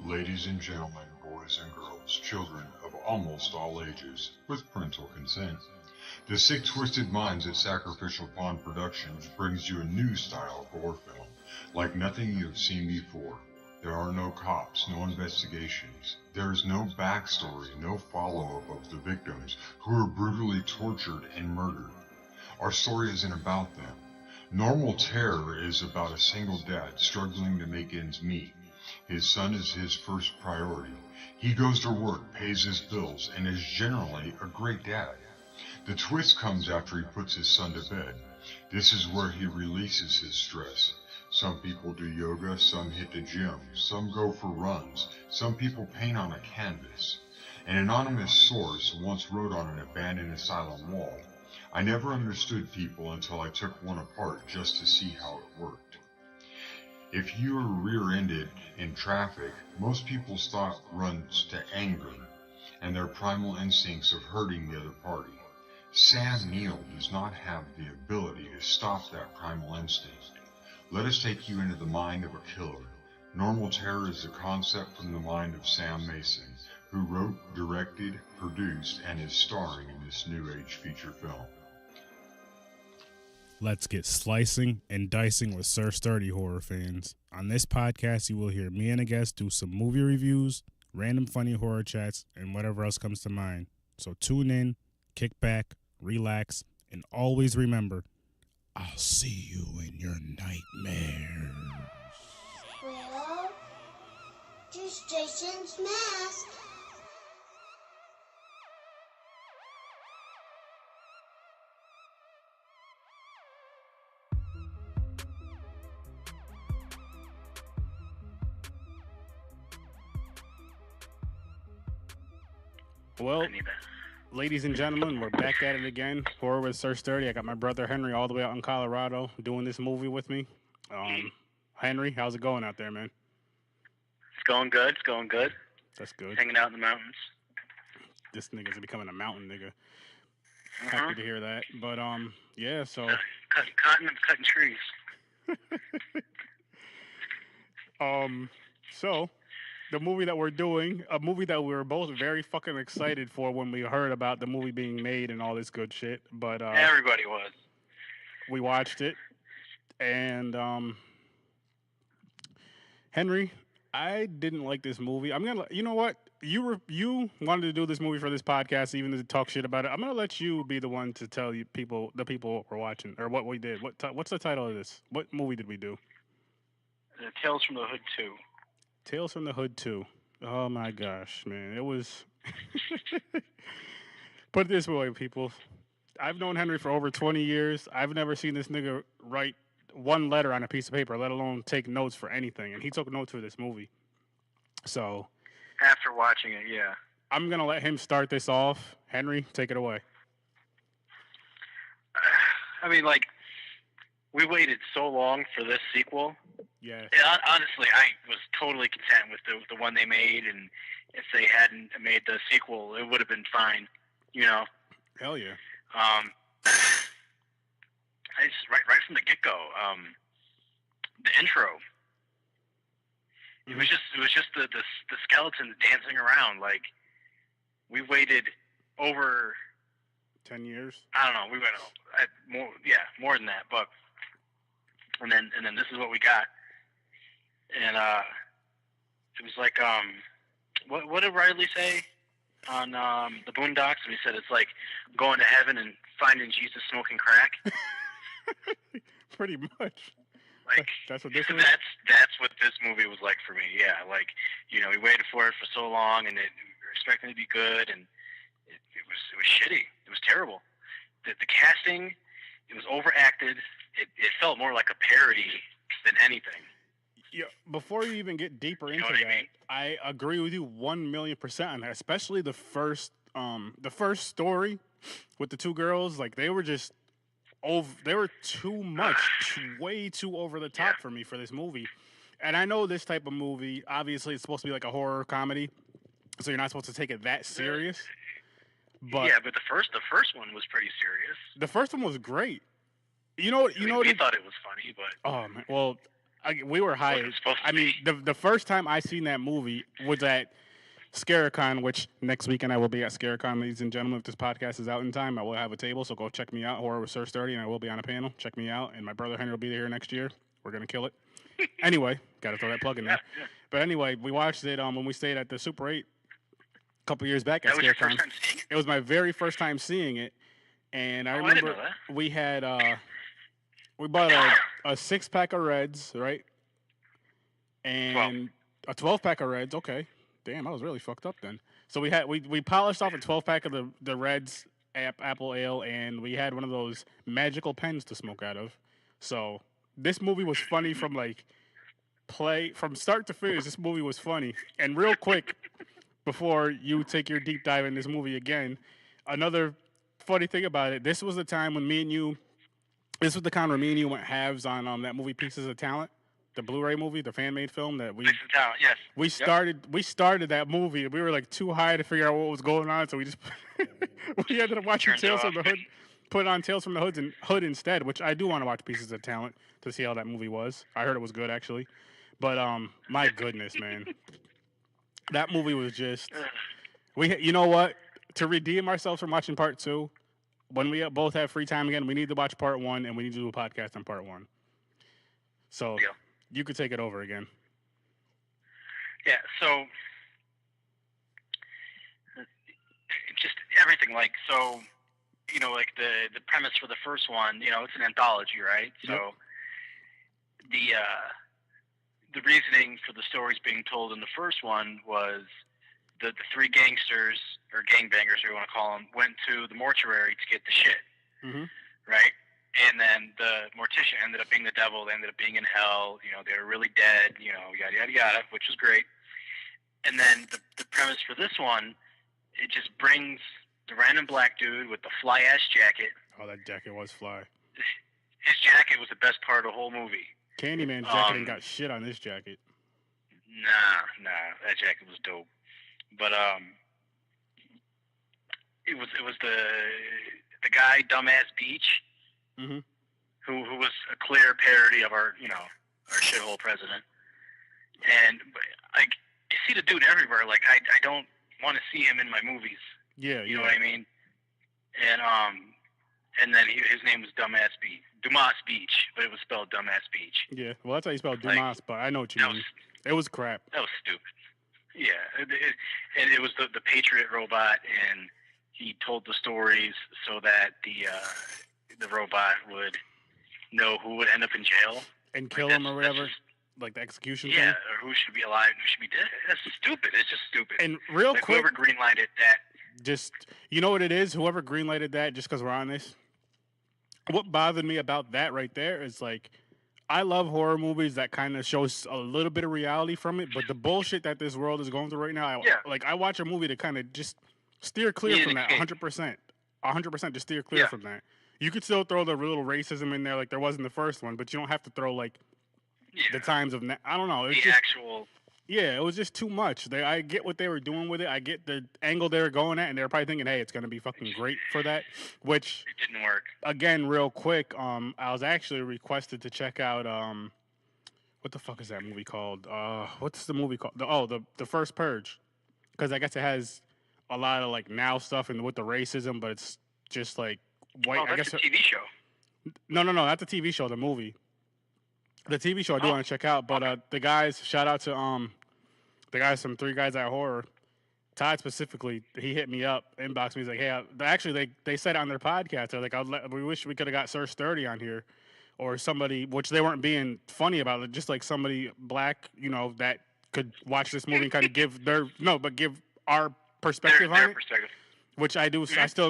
Ladies and gentlemen, boys and girls, children of almost all ages, with parental consent, the Sick Twisted Minds at Sacrificial Pawn Productions brings you a new style horror film, like nothing you have seen before. There are no cops, no investigations. There is no backstory, no follow-up of the victims who were brutally tortured and murdered. Our story isn't about them. Normal Terror is about a single dad struggling to make ends meet. His son is his first priority. He goes to work, pays his bills, and is generally a great dad. The twist comes after he puts his son to bed. This is where he releases his stress. Some people do yoga, some hit the gym, some go for runs, some people paint on a canvas. An anonymous source once wrote on an abandoned asylum wall, "I never understood people until I took one apart just to see how it worked." If you are rear-ended in traffic, most people's thought runs to anger and their primal instincts of hurting the other party. Sam Neill does not have the ability to stop that primal instinct. Let us take you into the mind of a killer. Normal Terror is a concept from the mind of Sam Mason, who wrote, directed, produced, and is starring in this new age feature film. Let's get slicing and dicing with Sir Sturdy horror fans. On this podcast, you will hear me and a guest do some movie reviews, random funny horror chats, and whatever else comes to mind. So tune in, kick back, relax, and always remember, I'll see you in your nightmares. Well, just Jason's mask. Well, ladies and gentlemen, we're back at it again. Horror with Sir Sturdy. I got my brother Henry all the way out in Colorado doing this movie with me. Henry, how's it going out there, man? It's going good. It's going good. That's good. Hanging out in the mountains. This nigga's becoming a mountain nigga. Happy to hear that. But yeah. So cutting cotton and cutting trees. So the movie that we're doing, a movie that we were both very fucking excited for when we heard about the movie being made and all this good shit. But everybody was. We watched it, and Henry, I didn't like this movie. I'm gonna, you know what? You wanted to do this movie for this podcast, even to talk shit about it. I'm gonna let you be the one to tell the people what we're watching or what we did. What's the title of this? What movie did we do? Tales from the Hood 2. Tales from the Hood 2. Oh my gosh, man. It was... Put it this way, people. I've known Henry for over 20 years. I've never seen this nigga write one letter on a piece of paper, let alone take notes for anything. And he took notes for this movie. So... After watching it, yeah. I'm going to let him start this off. Henry, take it away. I mean, like, we waited so long for this sequel. Yeah. Honestly, I was totally content with the one they made, and if they hadn't made the sequel, it would have been fine, you know. Hell yeah. I just right from the get go, the intro. It was just the skeleton dancing around. Like, we waited over 10 years. I don't know. We went more than that, but and then this is what we got. And it was like what did Riley say on the Boondocks? And he said it's like going to heaven and finding Jesus smoking crack. Pretty much. Like that's what this is. That's what this movie was like for me. Yeah, like, you know, we waited for it for so long, and we were expecting it to be good, and it was shitty. It was terrible. The casting, it was overacted. It felt more like a parody than anything. Yeah, before you even get deeper into what that, I mean? I agree with you 1,000,000% on that. Especially the first story with the two girls. Like, they were just they were too much, way too over the top for me for this movie. And I know this type of movie, obviously, it's supposed to be like a horror comedy, so you're not supposed to take it that serious. But yeah, but the first one was pretty serious. The first one was great. You know, we thought it was funny, but oh man, well, we were high. Wasn't supposed to I mean, be. the first time I seen that movie was at Scaricon, which next weekend I will be at Scaricon, ladies and gentlemen. If this podcast is out in time, I will have a table, so go check me out. Horror with Sir Sturdy, and I will be on a panel. Check me out, and my brother Henry will be there next year. We're gonna kill it. Anyway, got to throw that plug in there. Yeah. But anyway, we watched it when we stayed at the Super 8 a couple years back at That was your Scaricon. first time seeing it? It was my very first time seeing it, and I Oh, I didn't remember know that. we had we bought a 6-pack of Reds, right? And a 12-pack of Reds. Okay, damn, I was really fucked up then. So we polished off a 12-pack of the Reds apple ale, and we had one of those magical pens to smoke out of. So this movie was funny from from start to finish. This movie was funny. And real quick, before you take your deep dive in this movie again, another funny thing about it, this was the time when this was the kind where me and you went halves on that movie Pieces of Talent, the Blu-ray movie, the fan-made film that Pieces of Talent, yes. we started that movie. We were like too high to figure out what was going on, so we just we ended up watching Turned it Tales from off. the Hood. Put on Tales from the Hood instead, which I do want to watch Pieces of Talent to see how that movie was. I heard it was good actually, but my goodness, man, that movie was just. You know what? To redeem ourselves from watching part 2, when we both have free time again, we need to watch part 1, and we need to do a podcast on part 1. So Deal. you could take it over again. Yeah, so just everything, like, so, you know, like the premise for the first one, you know, it's an anthology, right? So the reasoning for the stories being told in the first one was the 3 gangsters, or gangbangers, or you want to call them, went to the mortuary to get the shit, right? And then the mortician ended up being the devil. They ended up being in hell. You know, they were really dead, you know, yada, yada, yada, which was great. And then the premise for this one, it just brings the random black dude with the fly-ass jacket. Oh, that jacket was fly. His jacket was the best part of the whole movie. Candyman's jacket ain't got shit on this jacket. Nah, that jacket was dope. But it was the guy Dumbass Beach, Mhm. who was a clear parody of our shithole president. And I see the dude everywhere. Like I don't want to see him in my movies. Yeah, You know what I mean? And then his name was Dumas Beach, but it was spelled Dumbass Beach. Yeah, well, that's how you spell Like, Dumas, but I know what you That mean. was It was crap. that was stupid. Yeah, and it was the Patriot robot, and he told the stories so that the robot would know who would end up in jail And kill Like, him or that's whatever, just- like the execution yeah, thing. or who should be alive, and who should be dead. That's stupid. It's just stupid. And real Like quick, whoever greenlighted that. just you know what it is. Whoever greenlighted that, just because we're on this. What bothered me about that right there is like, I love horror movies that kind of shows a little bit of reality from it, but the bullshit that this world is going through right now, Yeah. I watch a movie to kind of just steer clear Need from an that, escape. 100%, 100%, just steer clear Yeah. from that. You could still throw the little racism in there like there was in the first one, but you don't have to throw like Yeah, the times of I don't know. It's the just actual. yeah, it was just too much. I get what they were doing with it. I get the angle they were going at, and they were probably thinking, "Hey, it's gonna be fucking great for that." Which, It didn't work. again, real quick, I was actually requested to check out what the fuck is that movie called? What's the movie called? The First Purge, because I guess it has a lot of like now stuff and with the racism, but it's just like white. Oh, I that's guess a TV show. no, not the TV show, the movie. The TV show I do Oh, want to check out, but the guys, shout out to the guys from 3 Guys at Horror. Todd specifically, he hit me up, inboxed me. He's like, "Hey, actually, they said on their podcast, they're like, we wish we could have got Sir Sturdy on here, or somebody, which they weren't being funny about it, just like somebody black, you know, that could watch this movie and kind of give give our perspective on Their it." perspective. Which I do.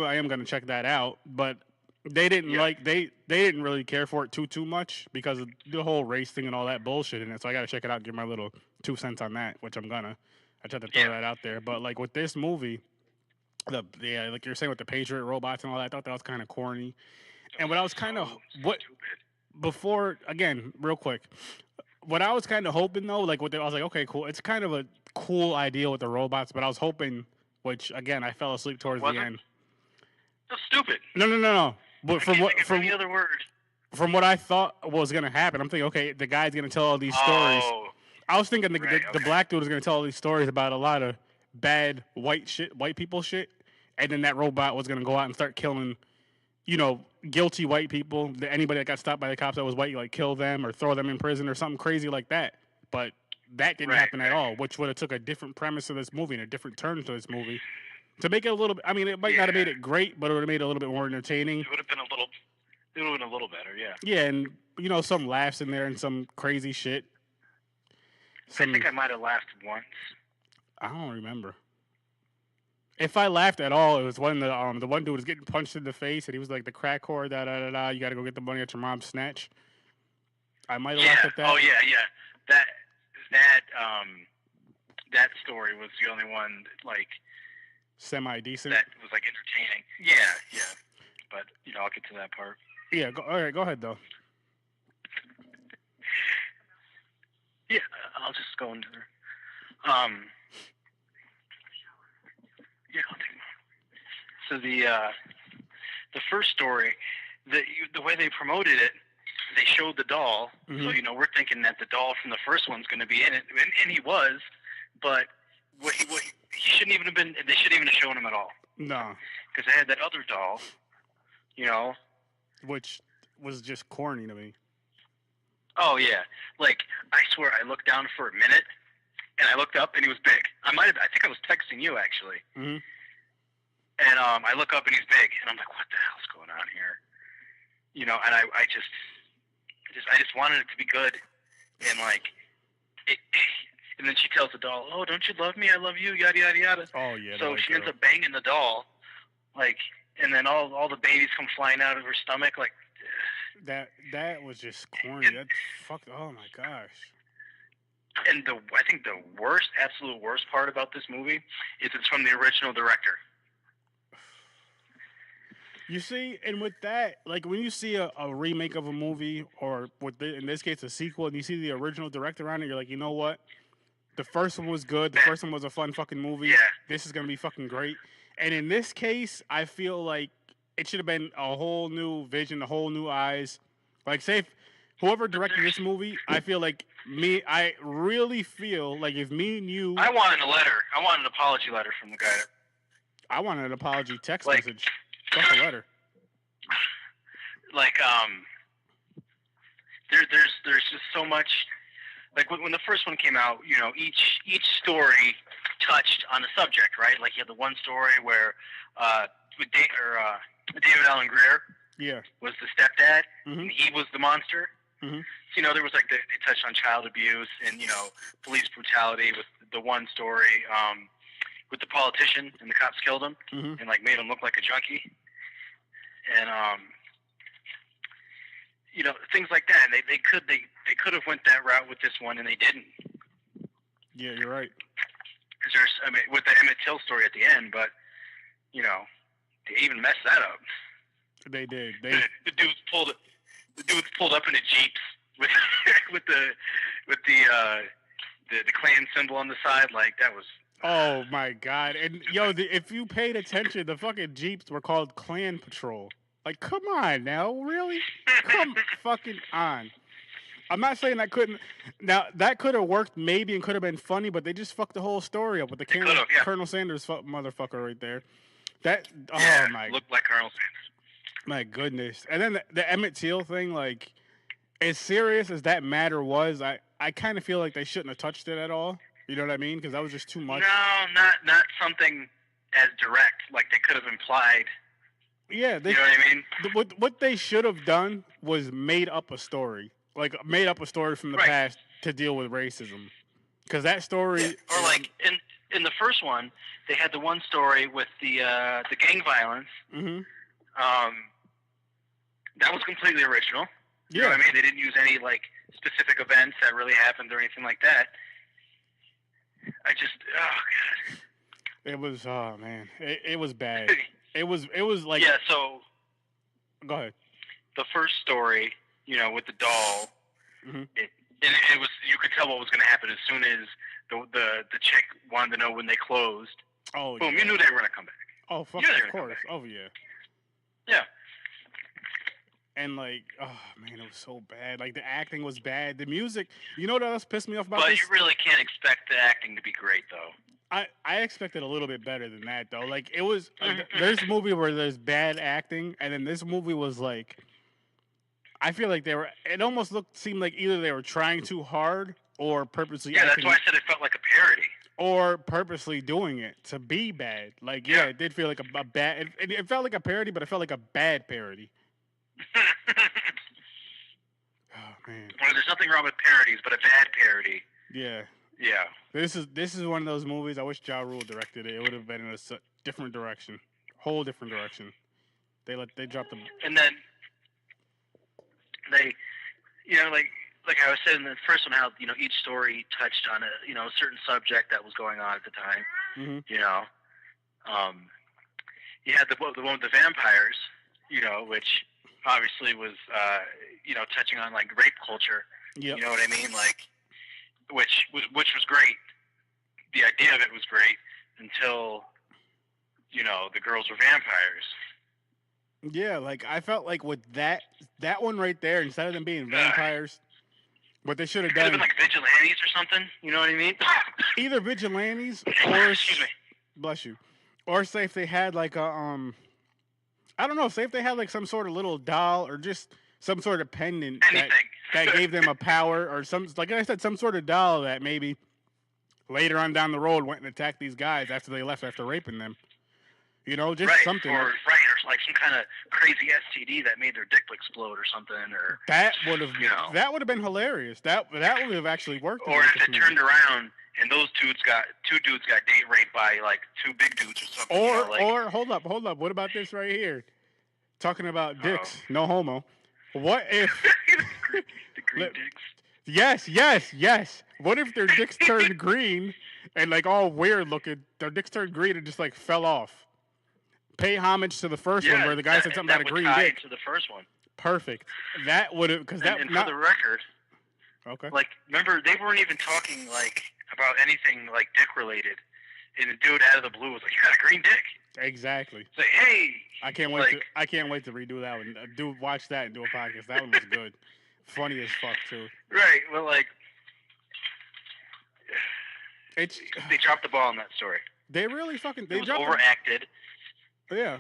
I am going to check that out, but they didn't Yeah. they didn't really care for it too much because of the whole race thing and all that bullshit in it. So I got to check it out, and give my little 2 cents on that, which I'm gonna. I tried to throw Yeah. that out there, but like with this movie, like you're saying with the Patriot robots and all that, I thought that was kind of corny. And what I was kind of So stupid. before again, real quick, what I was kind of hoping though, like I was like, okay, cool. It's kind of a cool idea with the robots, but I was hoping, which again, I fell asleep towards Was the it? end. That's stupid. No. But I can't think of any other word. from what I thought was gonna happen. I'm thinking, okay, the guy's gonna tell all these stories. Oh, I was thinking right, the okay. black dude was gonna tell all these stories about a lot of bad white people shit, and then that robot was gonna go out and start killing, guilty white people. Anybody that got stopped by the cops that was white, like kill them or throw them in prison or something crazy like that. But that didn't happen at all, which would have took a different premise to this movie and a different turn to this movie to make it a little bit. I mean, it might not have made it great, but it would have made it a little bit more entertaining. It would have been a little. It would have been a little better, yeah. Yeah, and some laughs in there and some crazy shit. I think I might have laughed once. I don't remember. If I laughed at all, it was when the one dude was getting punched in the face and he was like, the crack whore, da da da da. You got to go get the money at your mom's snatch. I might have laughed at that. Oh yeah. That story was the only one like semi decent. that was like entertaining. Yeah. But I'll get to that part. Yeah. All right. Go ahead though. Yeah, I'll just go into there. Yeah, I'll take one. So the first story, the way they promoted it, they showed the doll. Mm-hmm. So we're thinking that the doll from the first one's going to be in it, and he was, but he shouldn't even have been. They shouldn't even have shown him at all. No, because they had that other doll, which was just corny to me. Oh yeah, like I swear, I looked down for a minute, and I looked up, and he was big. I think I was texting you actually. Mm-hmm. And I look up and he's big, and I'm like, what the hell's going on here? And I just wanted it to be good, and like it. And then she tells the doll, "Oh, don't you love me? I love you." Yada yada yada. Oh yeah. So she ends up banging the doll, like, and then all the babies come flying out of her stomach, like. That was just corny. That fucked. Oh my gosh. And I think the absolute worst part about this movie is it's from the original director. You see, and with that, like when you see a remake of a movie, or in this case a sequel, and you see the original director on it, you're like, you know what? The first one was good. The first one was a fun fucking movie. Yeah. This is gonna be fucking great. And in this case, I feel like it should have been a whole new vision, a whole new eyes. Like, say, whoever directed this movie, I feel like I really feel like if me and you... I wanted a letter. I wanted an apology letter from the guy. I wanted an apology text like, message. Fuck a letter. Like, there's just so much... Like, when the first one came out, each story touched on a subject, right? Like, you had the one story where... with David Alan Grier was the stepdad, and he was the monster. Mm-hmm. So, there was like they touched on child abuse and police brutality with the one story with the politician and the cops killed him and like made him look like a junkie, and things like that. And they could have went that route with this one, and they didn't. Yeah, you're right. Because with the Emmett Till story at the end, but they even messed that up. They did. The dudes pulled up in the Jeeps with the Klan symbol on the side. Like that was. Oh my god! And if you paid attention, the fucking Jeeps were called Klan Patrol. Like, come on now, really? Come fucking on. I'm not saying that couldn't. Now that could have worked maybe and could have been funny, but they just fucked the whole story up with the Colonel Sanders motherfucker right there. Oh my! Looked like Colonel Sanders. My goodness! And then the Emmett Till thing, like, as serious as that matter was, I kind of feel like they shouldn't have touched it at all. You know what I mean? Because that was just too much. No, not something as direct. Like they could have implied. Yeah, you know what I mean? What they should have done was made up a story, like made up a story from the past to deal with racism. Because that story, or like in the first one, they had the one story with the gang violence. Mm-hmm. That was completely original. You know what I mean? They didn't use any like specific events that really happened or anything like that. I just, oh god. It was, oh man, it was bad. It was like, yeah. So, go ahead. The first story, with the doll, it was, you could tell what was going to happen as soon as the chick wanted to know when they closed. Oh, boom! You knew they were going to come back. Oh, fuck, of course. Oh yeah. Yeah. And like, oh man, it was so bad. Like the acting was bad. The music, you know what else pissed me off about But this? you really can't expect the acting to be great, though. I expected a little bit better than that though. Like it was, there's a movie where there's bad acting, and then this movie was like, I feel like they were. It almost seemed like either they were trying too hard or purposely. Yeah, that's acting, why I said it felt like a parody. or purposely doing it to be bad. Like, yeah, it did feel like a bad. It felt like a parody, but it felt like a bad parody. Oh man. Well, there's nothing wrong with parodies, but a bad parody. Yeah. Yeah. This is one of those movies. I wish Ja Rule directed it. It would have been in a different direction, whole different direction. They dropped the. And then they, like I was saying in the first one, how each story touched on a certain subject that was going on at the time. Mm-hmm. You had the one with the vampires, which obviously was touching on like rape culture. Yep. You know what I mean? Like, which was great. The idea of it was great until the girls were vampires. Yeah, like I felt like with that one right there, instead of them being vampires, what they should have done, been like vigilantes or something. You know what I mean? Either vigilantes or excuse me, bless you, or say if they had like a I don't know, say if they had like some sort of little doll or just some sort of pendant that gave them a power, or some, like I said, some sort of doll that maybe later on down the road went and attacked these guys after they left after raping them. Just something. Or like some kind of crazy STD that made their dick explode or something, or that would have been hilarious. That would have actually worked. Or if it turned around and those two dudes got date raped by like two big dudes or something. Or hold up. What about this right here? Talking about dicks, no homo. What if the green dicks? Yes. What if their dicks turned green and like all weird looking? Their dicks turned green and just like fell off. Pay homage to the first one where the guy said something about a green dick. To the first one. Perfect. That would have, because that. And for the record, okay. Like, remember, they weren't even talking like about anything like dick related, and the dude out of the blue was like, "You got a green dick." Exactly. It's like, hey. I can't wait. I can't wait to redo that one. Watch that and do a podcast. That one was good. Funny as fuck too. Right. Well, like, they dropped the ball on that story. They really fucking. They dropped overacted. Yeah.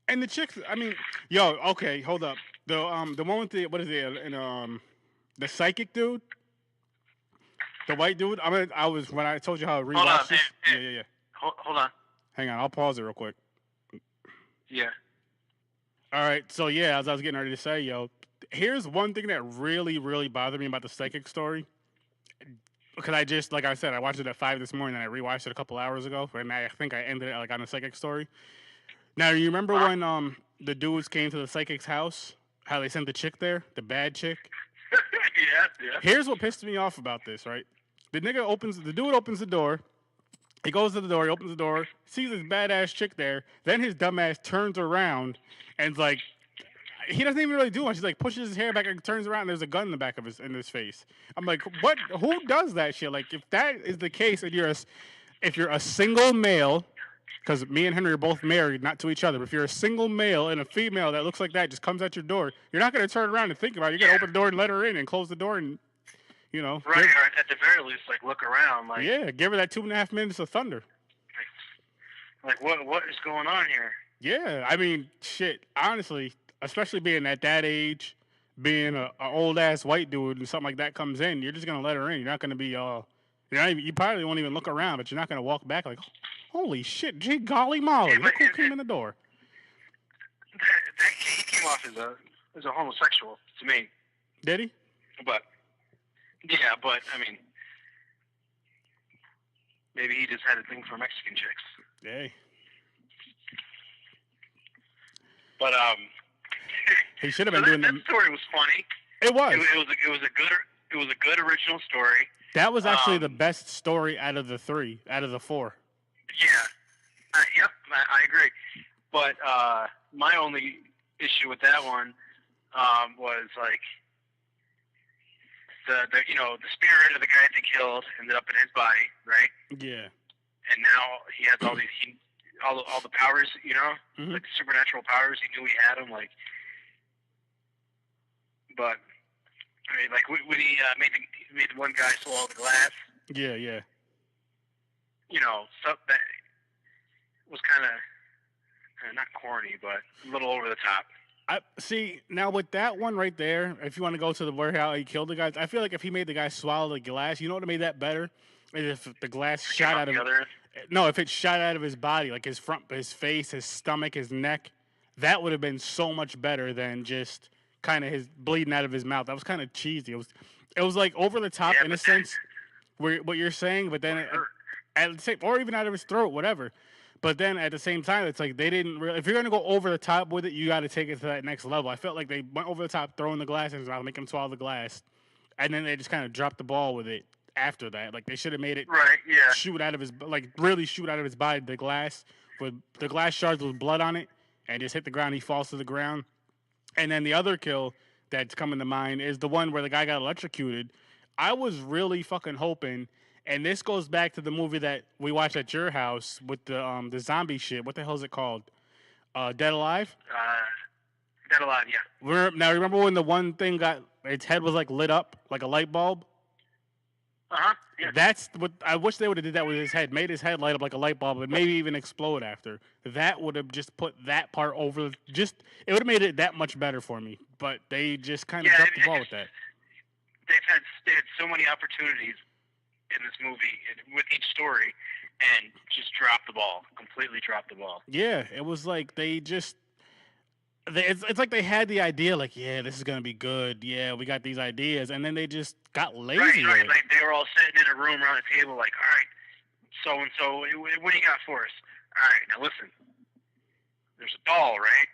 And the chicks, I mean, okay, hold up. The one with the, what is it, the psychic dude? The white dude? I was, when I told you how I rewatched this. Yeah. Hold on. Hang on, I'll pause it real quick. Yeah. All right, so yeah, as I was getting ready to say, here's one thing that really, really bothered me about the psychic story. Because I just, like I said, I watched it at 5 this morning, and I rewatched it a couple hours ago, and I think I ended it like on a psychic story. Now, you remember when the dudes came to the psychic's house? How they sent the chick there, the bad chick? Yeah. Here's what pissed me off about this, right? The dude opens the door. He goes to the door. He opens the door. Sees this badass chick there. Then his dumbass turns around and's like, he doesn't even really do much. He's like pushes his hair back and turns around and there's a gun in the back of his face. I'm like, what? Who does that shit? Like, if that is the case, and if you're a single male, because me and Henry are both married, not to each other. But if you're a single male and a female that looks like that just comes at your door, you're not going to turn around and think about it. You're going to open the door and let her in and close the door and, Right, or at the very least, like, look around. Like, yeah, give her that 2.5 minutes of thunder. Like, what is going on here? Yeah, I mean, shit, honestly, especially being at that age, being an old-ass white dude and something like that comes in, you're just going to let her in. You're not going to be, you probably won't even look around, but you're not going to walk back like, holy shit, gee golly molly, look who came in the door. He came off as a homosexual to me. Did he? But I mean, maybe he just had a thing for Mexican chicks. Hey. But he should have been doing that story was funny. It was. It was a good original story. That was actually the best story out of the 4. Yeah. Yep, I agree. But my only issue with that one was like the spirit of the guy they killed ended up in his body, right? Yeah. And now he has all these all the powers, mm-hmm. like supernatural powers. He knew he had them. Like, But I mean, like when he made the one guy swallow the glass, Yeah, yeah. you know, stuff that was kind of not corny, but a little over the top. I see now with that one right there. If you want to go to the where how he killed the guys, I feel like if he made the guy swallow the glass, you know what would have made that better? Is if the glass shot out of no, if it shot out of his body, like his front, his face, his stomach, his neck, that would have been so much better than just kind of his bleeding out of his mouth. That was kind of cheesy. It was like over the top in a sense, where what you're saying, but then at the same, or even out of his throat, whatever. But then at the same time, it's like they didn't really. If you're gonna go over the top with it, you got to take it to that next level. I felt like they went over the top, throwing the glass in his mouth, make him swallow the glass, and then they just kind of dropped the ball with it after that. Like they should have made it shoot out of his, like really shoot out of his body the glass with the glass shards with blood on it, and just hit the ground. He falls to the ground, and then the other kill that's coming to mind is the one where the guy got electrocuted. I was really fucking hoping. And this goes back to the movie that we watched at your house with the zombie shit. What the hell is it called? Dead Alive? Dead Alive, yeah. Now, remember when the one thing got, its head was like lit up like a light bulb? Uh-huh, yeah. That's what, I wish they would have did that with his head. Made his head light up like a light bulb and maybe even explode after. That would have just put that part over, it would have made it that much better for me. But they just kind of dropped the ball with that. They had so many opportunities in this movie with each story and just completely dropped the ball. Yeah, it was like it's like they had the idea, like, yeah, this is going to be good. Yeah, we got these ideas. And then they just got lazy. Right. Like they were all sitting in a room around the table like, all right, so-and-so, what do you got for us? All right, now listen. There's a doll, right?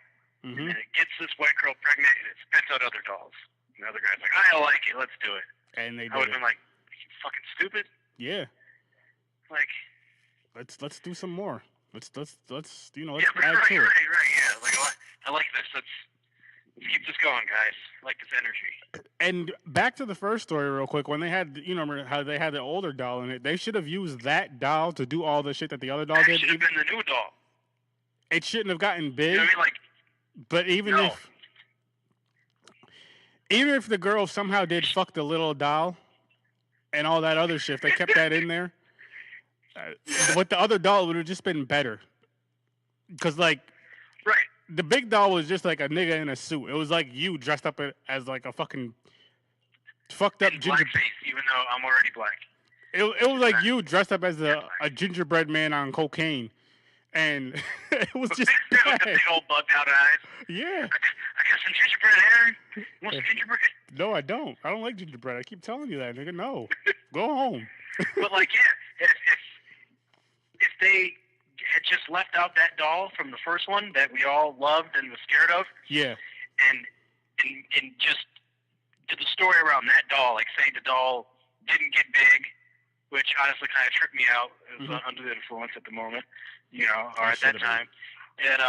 Mm-hmm. And it gets this white girl pregnant and it spits out other dolls. And the other guy's like, I like it. Let's do it. And they did I would have been like, fucking stupid. Yeah. Like, let's do some more. Let's add to it. Right. Yeah. Like, I like this. Let's keep this going, guys. I like this energy. And back to the first story, real quick. When they had, remember how they had the older doll in it? They should have used that doll to do all the shit that the other doll did. It should have been the new doll. It shouldn't have gotten big. You know what I mean? Like, but even if the girl somehow did fuck the little doll. And all that other shit, they kept that in there. With the other doll, it would have just been better. Because, like, the big doll was just like a nigga in a suit. It was like you dressed up as like a fucking fucked up ginger. Blackface, even though I'm already black. It was like you dressed up as a gingerbread man on cocaine. And it was just bad. Big old bugged out eyes. Yeah. I got some gingerbread, Aaron. You want some gingerbread? No, I don't. I don't like gingerbread. I keep telling you that, nigga. No. Go home. But, like, yeah, if they had just left out that doll from the first one that we all loved and was scared of. Yeah. And just did the story around that doll, like say the doll didn't get big, which honestly kind of tripped me out. It was under the influence at the moment, or at that time. And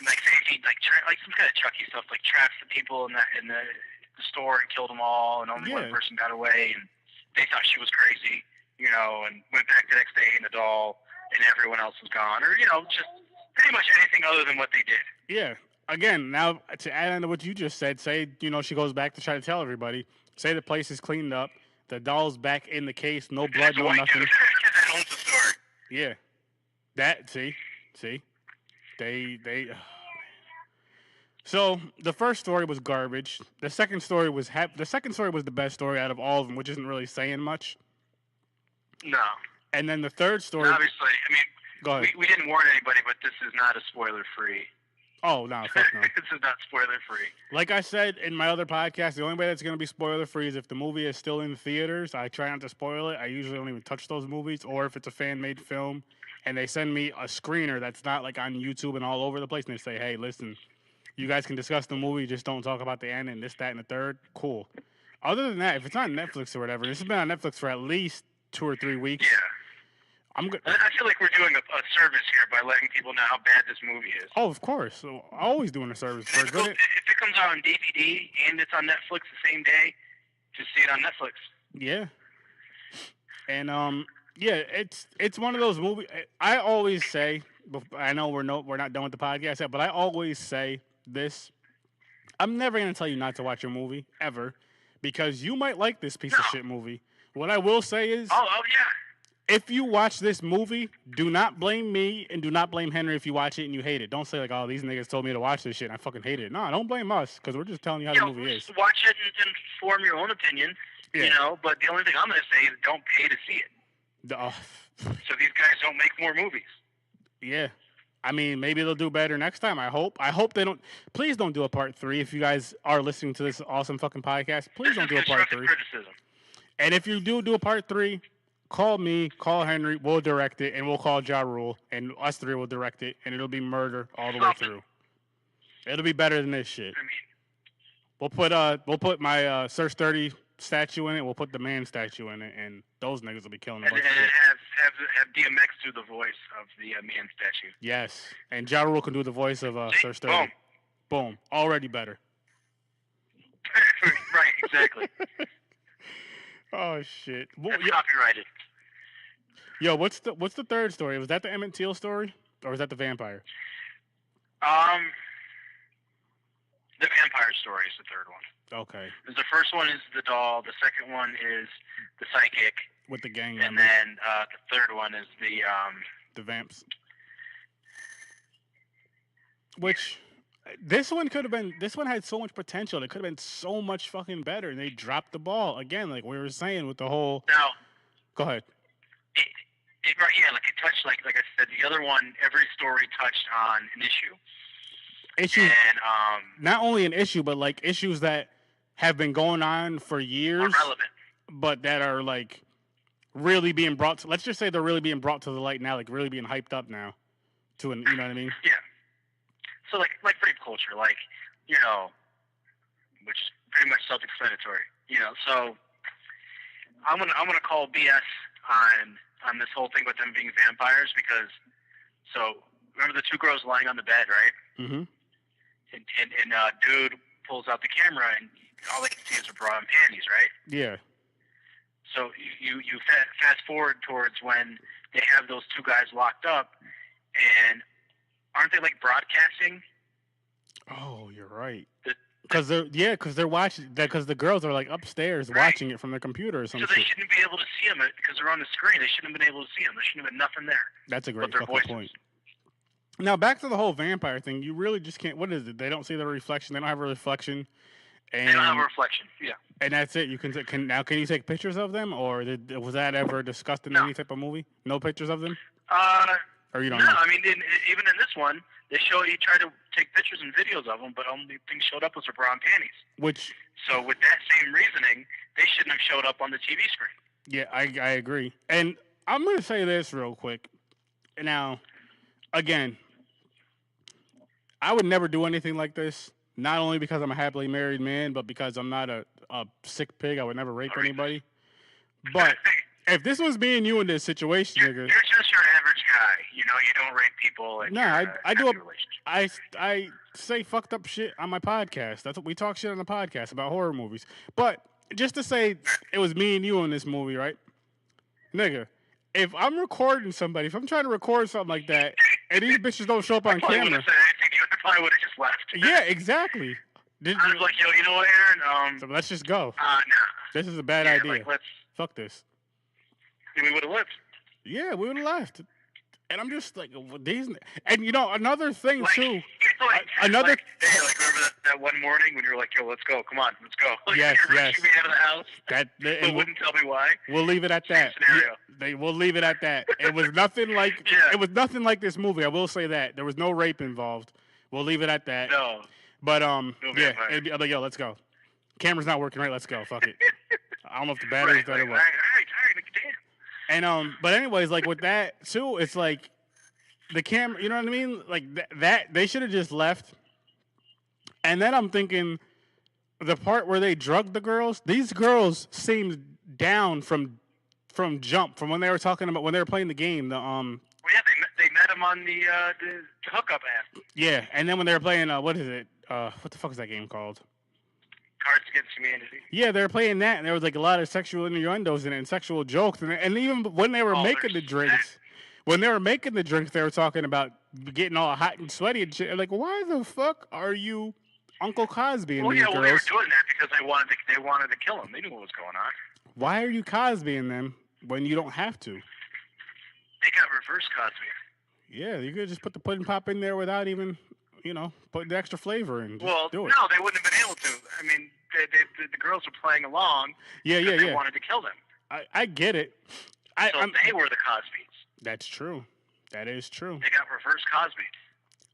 like say if he like some kind of Chucky stuff, like traps the people in the store and killed them all, and only one person got away, and they thought she was crazy, and went back the next day and the doll and everyone else was gone, or just pretty much anything other than what they did. Yeah. Again, now to add on to what you just said, say she goes back to try to tell everybody. Say the place is cleaned up, the doll's back in the case, no blood, no nothing. That owns the store. Yeah. That see, they. Oh, man. So the first story was garbage. The second story was the best story out of all of them, which isn't really saying much. No. And then the third story. Obviously, I mean, go ahead. We didn't warn anybody, but this is not a spoiler-free. Oh, no, fuck no. This is not spoiler-free. Like I said in my other podcast, the only way that's going to be spoiler-free is if the movie is still in theaters. I try not to spoil it. I usually don't even touch those movies. Or if it's a fan-made film and they send me a screener that's not like on YouTube and all over the place, and they say, hey, listen, you guys can discuss the movie, just don't talk about the end and this, that, and the third. Cool. Other than that, if it's on Netflix or whatever, this has been on Netflix for at least 2 or 3 weeks. Yeah. I'm good. I feel like we're doing a service here by letting people know how bad this movie is. Oh, of course. So always doing a service. For if it comes out on DVD and it's on Netflix the same day, just see it on Netflix. Yeah. And yeah, it's one of those movies. I always say, I know we're not done with the podcast yet, but I always say this: I'm never gonna tell you not to watch a movie ever, because you might like this piece of shit movie. What I will say is, Oh yeah. if you watch this movie, do not blame me and do not blame Henry if you watch it and you hate it. Don't say like, "Oh, these niggas told me to watch this shit and I fucking hate it." No, don't blame us because we're just telling you how the movie is. Watch it and form your own opinion. Yeah. You know, but the only thing I'm going to say is don't pay to see it. So these guys don't make more movies. Yeah. I mean, maybe they'll do better next time. I hope. I hope they don't. Please don't do a part 3. If you guys are listening to this awesome fucking podcast, please don't do a part 3. Criticism. And if you do a part 3, call me, call Henry. We'll direct it, and we'll call Ja Rule, and us 3 will direct it, and it'll be murder all the way through. It'll be better than this shit. I mean, We'll put my Search 30 statue in it. We'll put the man statue in it, and those niggas will be killing a bunch of shit. have DMX do the voice of the man statue. Yes, and Ja Rule can do the voice of Search 30. Boom. Already better. Right, exactly. Oh shit. That's copyrighted. Yo, what's the third story? Was that the Emmett Till story, or was that the vampire? The vampire story is the third one. Okay. The first one is the doll. The second one is the psychic. With the gang and members. then the third one is the vamps. Which this one had so much potential. It could have been so much fucking better, and they dropped the ball again, like we were saying with the whole. Now, go ahead. Like it touched, like I said, the other one. Every story touched on an issue. Issues, and not only an issue, but like issues that have been going on for years, relevant, but that are like really being brought to. Let's just say they're really being brought to the light now, like really being hyped up now. You know what I mean? Yeah. So like rape culture, which is pretty much self-explanatory. So I'm gonna call BS on this whole thing with them being vampires because remember the 2 girls lying on the bed, right? Mm-hmm. And dude pulls out the camera and all they can see is her bra and panties, right? Yeah. So you fast forward towards when they have those 2 guys locked up, and aren't they like broadcasting? Oh, you're right. Because they're watching that because the girls are like upstairs watching it from their computer or something. So they shouldn't be able to see them because they're on the screen. They shouldn't have been able to see them. There shouldn't have been nothing there. That's a great fucking point. Now back to the whole vampire thing. You really just can't. What is it? They don't see the reflection. They don't have a reflection. And, they don't have a reflection. Yeah. And that's it. You can you take pictures of them, or was that ever discussed in any type of movie? No pictures of them. Or you don't know? No, I mean, even in this one, he tried to take pictures and videos of them, but only thing showed up was her bra and panties. So with that same reasoning, they shouldn't have showed up on the TV screen. Yeah, I agree. And I'm going to say this real quick. Now, again, I would never do anything like this, not only because I'm a happily married man, but because I'm not a sick pig. I would never rape anybody. But if this was me and you in this situation, nigga, you're just your average guy. You don't rape people. I say fucked up shit on my podcast. That's what we talk shit on the podcast about horror movies. But just to say, it was me and you in this movie, right, nigga? If I'm recording somebody, if I'm trying to record something like that, and these bitches don't show up on camera, I probably would have just left. Yeah, exactly. I was like, yo, you know what, Aaron? So let's just go. Nah. This is a bad idea. Fuck this. We would have left. Yeah, we would have left. And I'm just like, these. And another thing too. Remember that one morning when you were like, yo, let's go, come on, let's go. Yes. Me out of the house. But wouldn't tell me why. We'll leave it at that. We'll leave it at that. It was nothing like. It was nothing like this movie. I will say that there was no rape involved. We'll leave it at that. No. But I'm like, yo, let's go. Camera's not working right. Let's go. Fuck it. I don't know if the battery's better. All right, damn. And but anyways, like with that too, it's like the camera. You know what I mean? Like that they should have just left. And then I'm thinking, the part where they drugged the girls. These girls seemed down from jump from when they were talking about when they were playing the game. They met him on the hookup app. Yeah, and then when they were playing, what is it? What the fuck is that game called? Cards Against Humanity. Yeah, they were playing that, and there was like a lot of sexual innuendos in it and sexual jokes, and even when they were making the drinks, they were talking about getting all hot and sweaty and shit. Like, why the fuck are you Uncle Cosby and Well, these yeah, well, they were girls. doing that because they wanted to kill him. They knew what was going on. Why are you Cosbying them when you don't have to? They got reverse Cosby. Yeah, you could just put the pudding pop in there without even, putting the extra flavor in. Just Well, do it. no, they wouldn't have been able to. I mean, the girls were playing along. Yeah, because yeah. They wanted to kill them. I get it. So they were the Cosbys. That's true. That is true. They got reverse Cosby.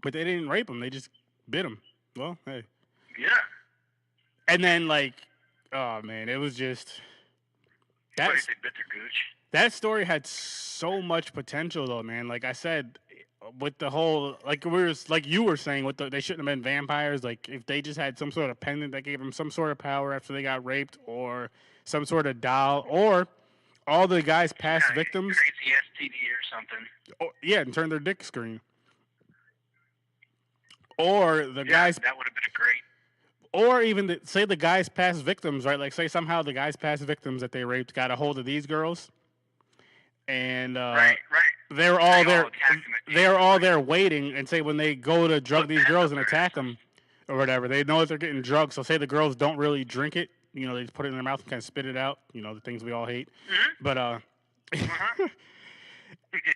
But they didn't rape him. They just bit him. Well, hey. Yeah. And then, oh, man, it was just... They bit their gooch. That story had so much potential, though, man. Like I said, with the whole... Like you were saying, they shouldn't have been vampires. Like, if they just had some sort of pendant that gave them some sort of power after they got raped, or some sort of doll, or... all the guys past victims... Crazy STD or something. Oh, yeah, and turn their dick green. Or the guys... that would have been great. Or even, say the guys past victims, right? Like, say somehow the guys past victims that they raped got a hold of these girls. And right. They're all there. They're all there waiting, and say when they go to drug these girls and attack them or whatever, they know that they're getting drugged. So say the girls don't really drink it. They just put it in their mouth and kind of spit it out. The things we all hate. Mm-hmm. But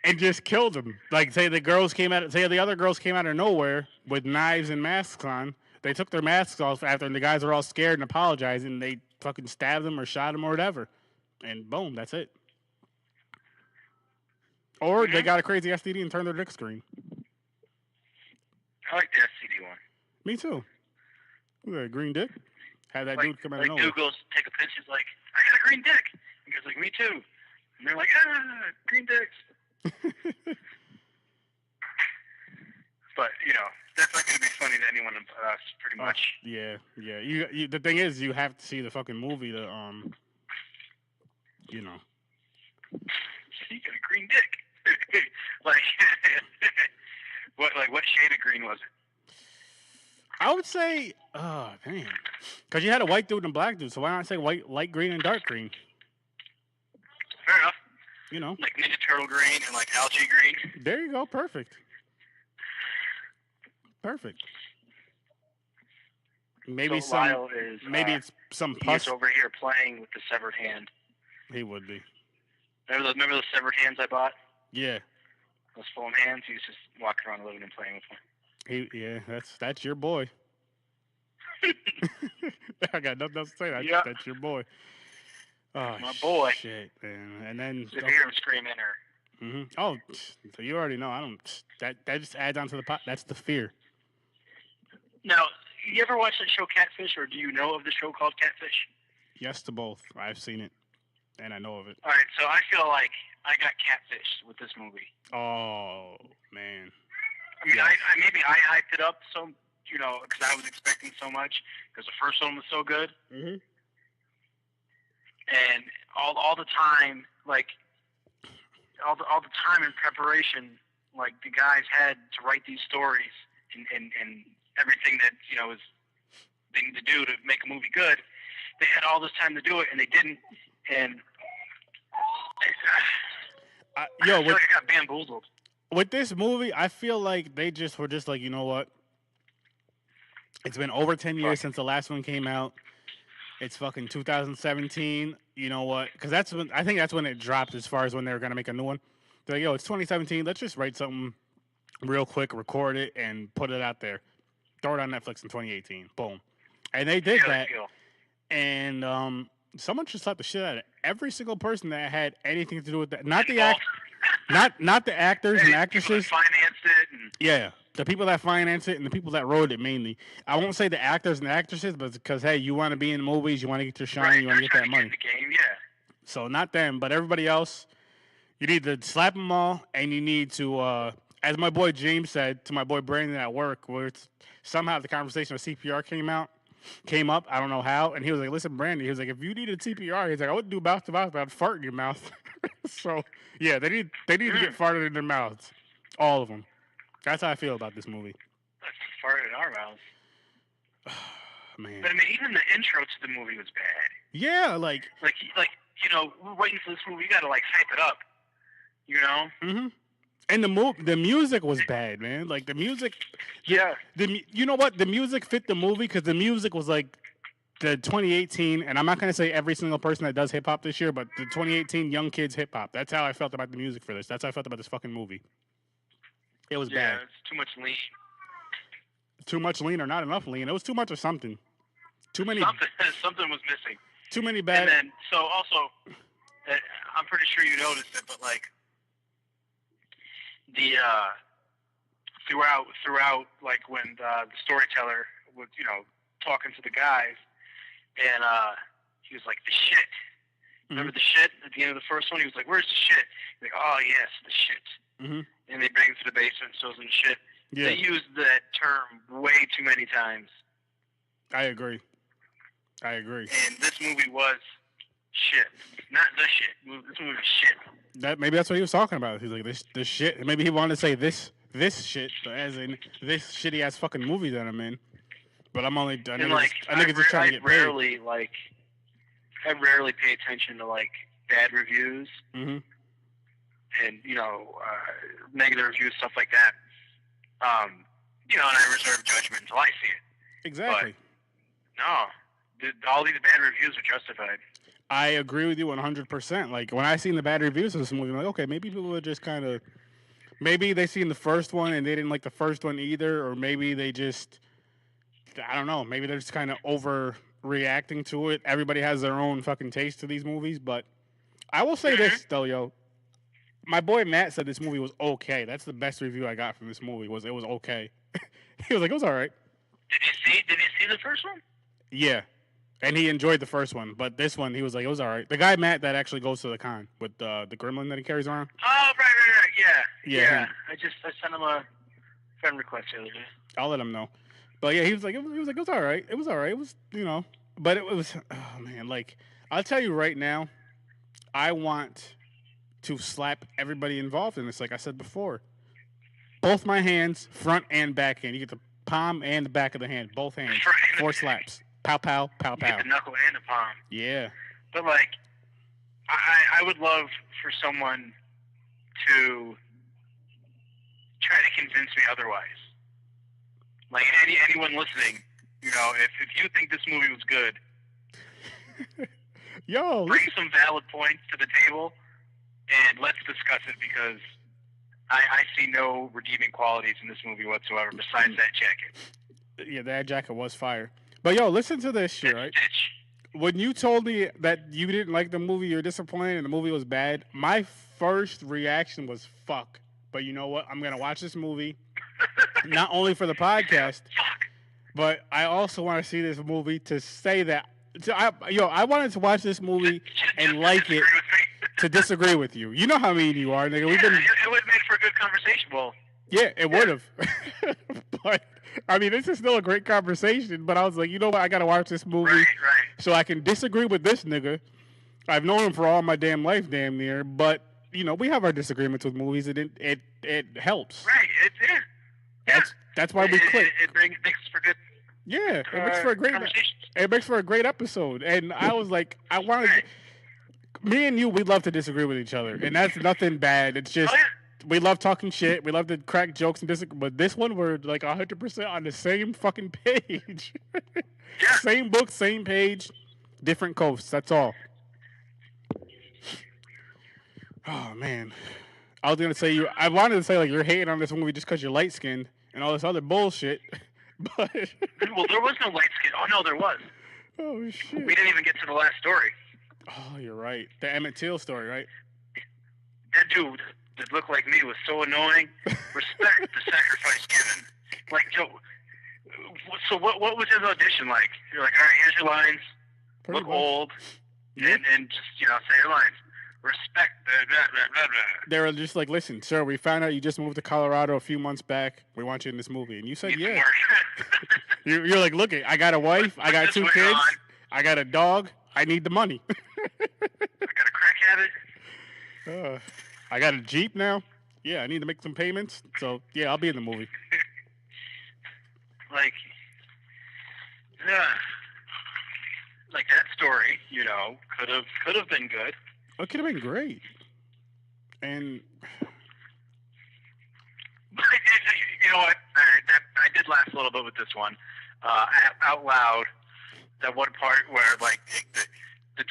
and just killed them. Like, say the other girls came out of nowhere with knives and masks on. They took their masks off after, and the guys were all scared and apologizing. And they fucking stabbed them or shot them or whatever, and boom, that's it. Or they got a crazy STD and turned their dick green. I like the STD one. Me too. Look at a green dick. Had that dude come out of like nowhere. Dude goes to take a piss. He's like, I got a green dick. He goes like, me too. And they're like, green dicks. But that's not going to be funny to anyone but us, pretty much. Yeah. You the thing is, you have to see the fucking movie to You got a green dick. like, what shade of green was it? I would say, oh man, because you had a white dude and a black dude, so why not say white, light green, and dark green? Fair enough. Like Ninja Turtle green and like algae green. There you go, perfect. Maybe so Lyle is, maybe it's some pus. He's over here playing with the severed hand. He would be. Remember those severed hands I bought? Yeah. Those foam hands. He was just walking around the living room playing with them. That's your boy. I got nothing else to say. That's your boy. Oh, my boy. Shit, man. And then if you hear him screaming or. Mm-hmm. Oh, so you already know. I don't. That just adds on to the pot. That's the fear. Now, you ever watch that show Catfish, or do you know of the show called Catfish? Yes to both. I've seen it, and I know of it. All right, so I feel like I got catfished with this movie. Oh man. I mean, yes. I hyped it up so because I was expecting so much because the first one was so good. Mm-hmm. And all the time, like all the time in preparation, like the guys had to write these stories and everything that was they need to do to make a movie good. They had all this time to do it, and they didn't. And I feel like I got bamboozled. With this movie, I feel like they just were just like, you know what? It's been over 10 years since the last one came out. It's fucking 2017. You know what? Because I think that's when it dropped as far as when they were going to make a new one. They're like, yo, it's 2017. Let's just write something real quick, record it, and put it out there. Throw it on Netflix in 2018. Boom. And they did that. And someone just slapped the shit out of every single person that had anything to do with that. Not the actors and actresses. Financed it. Yeah, the people that financed it and the people that wrote it mainly. I won't say the actors and actresses, but because hey, you want to be in movies, you want to get your shine, right, you want to get that money. In the game, yeah. So not them, but everybody else. You need to slap them all, and you need to, as my boy James said to my boy Brandon at work, where somehow the conversation of CPR came up. I don't know how, and he was like, "Listen, Brandon," he was like, "If you needed CPR," he's like, "I wouldn't do mouth to mouth, but I'd fart in your mouth." So yeah, they need to get farted in their mouths, all of them. That's how I feel about this movie. Let's fart in our mouths. Man. But I mean, even the intro to the movie was bad. Yeah, like we're waiting for this movie. You got to hype it up. Mm-hmm. And the music was bad, man. Like the music, Yeah. you know what? The music fit the movie because the music was like the 2018, and I'm not gonna say every single person that does hip hop this year, but the 2018 young kids hip hop. That's how I felt about the music for this. That's how I felt about this fucking movie. It was Yeah, bad. it's too much lean. Too much lean or not enough lean. It was too much of something. Too many. Something was missing. Too many bad. And then, so also, I'm pretty sure you noticed it, but like the throughout, like when the storyteller was, talking to the guys, and he was like, the shit. Remember the shit at the end of the first one? He was like, "Where's the shit?" He's like, "Oh yes, the shit." Mm-hmm. And they bring him to the basement, shows him shit. Yeah, They used that term way too many times. I agree. And this movie was shit, not the shit. This movie was shit. Maybe that's what he was talking about. He's like this shit. Maybe he wanted to say this shit, as in this shitty ass fucking movie that I'm in. But I'm only I think it's just trying to get paid. I rarely pay attention to like bad reviews Mm-hmm. and negative reviews, stuff like that. And I reserve judgment until I see it. Exactly. But, no, all these bad reviews are justified. I agree with you 100%. Like when I seen the bad reviews of this movie, I'm like, okay, maybe people are just kind of, maybe they seen the first one and they didn't like the first one either, or maybe they just, I don't know, maybe they're just kind of overreacting to it. Everybody has their own fucking taste to these movies, but I will say this though, yo. My boy Matt said this movie was okay. That's the best review I got from this movie. Was it was okay. He was like, it was all right. Did you see the first one? Yeah, and he enjoyed the first one, but this one he was like, it was all right. The guy Matt that actually goes to the con with the gremlin that he carries around. Oh right, yeah. Him. I sent him a friend request the other day. I'll let him know. But yeah, he was like, it was all right. It was all right. It was, but it was, oh man, like I'll tell you right now, I want to slap everybody involved in this. Like I said before, both my hands, front and back hand. You get the palm and the back of the hand, both hands, 4 slaps. Pow, pow, pow, You pow. get the knuckle and the palm. Yeah. But like, I would love for someone to try to convince me otherwise. Like anyone listening, if you think this movie was good, Yo, bring some valid points to the table, and let's discuss it because I see no redeeming qualities in this movie whatsoever besides that jacket. yeah, that jacket was fire. But yo, listen to this shit, right? Stitch. When you told me that you didn't like the movie, you're disappointed, and the movie was bad, my first reaction was fuck. But you know what? I'm gonna watch this movie, not only for the podcast, but I also want to see this movie to say that. I wanted to watch this movie and like it to disagree with you. You know how mean you are, nigga. It would make for a good conversation. Well, yeah, it would have. But I mean, this is still a great conversation. But I was like, you know what? I gotta watch this movie right. so I can disagree with this nigga. I've known him for all my damn life, damn near. But we have our disagreements with movies, and it helps. Right. That's why we click. It makes for good. Yeah, it makes for a great. It makes for a great episode. And I was like, I wanted. Right. Me and you, we love to disagree with each other, and that's nothing bad. It's just we love talking shit. We love to crack jokes and disagree. But this one, we're like 100% on the same fucking page. Same book, same page, different coasts. That's all. Oh man, I was gonna say I wanted to say like you're hating on this movie just because you're light skinned and all this other bullshit. But well, there was no light skin. Oh no, there was. Oh shit. We didn't even get to the last story. Oh, you're right. The Emmett Till story, right? That dude that looked like me was so annoying. Respect the sacrifice given. Like, Joe. So what was his audition like? You're like, all right, here's your lines. Pretty Look much. old, and just say your lines. Respect. Blah, blah, blah, blah. They were just like, listen, sir, we found out you just moved to Colorado a few months back. We want you in this movie, and you said Need some yeah. work. You're like, look, I got a wife, I got This 2 went kids, on. I got a dog. I need the money. I got a crack habit. I got a Jeep now. Yeah, I need to make some payments. So yeah, I'll be in the movie. Like that story, could have been good. It could have been great. And You know what? I did laugh a little bit with this one. Out loud, that one part where like the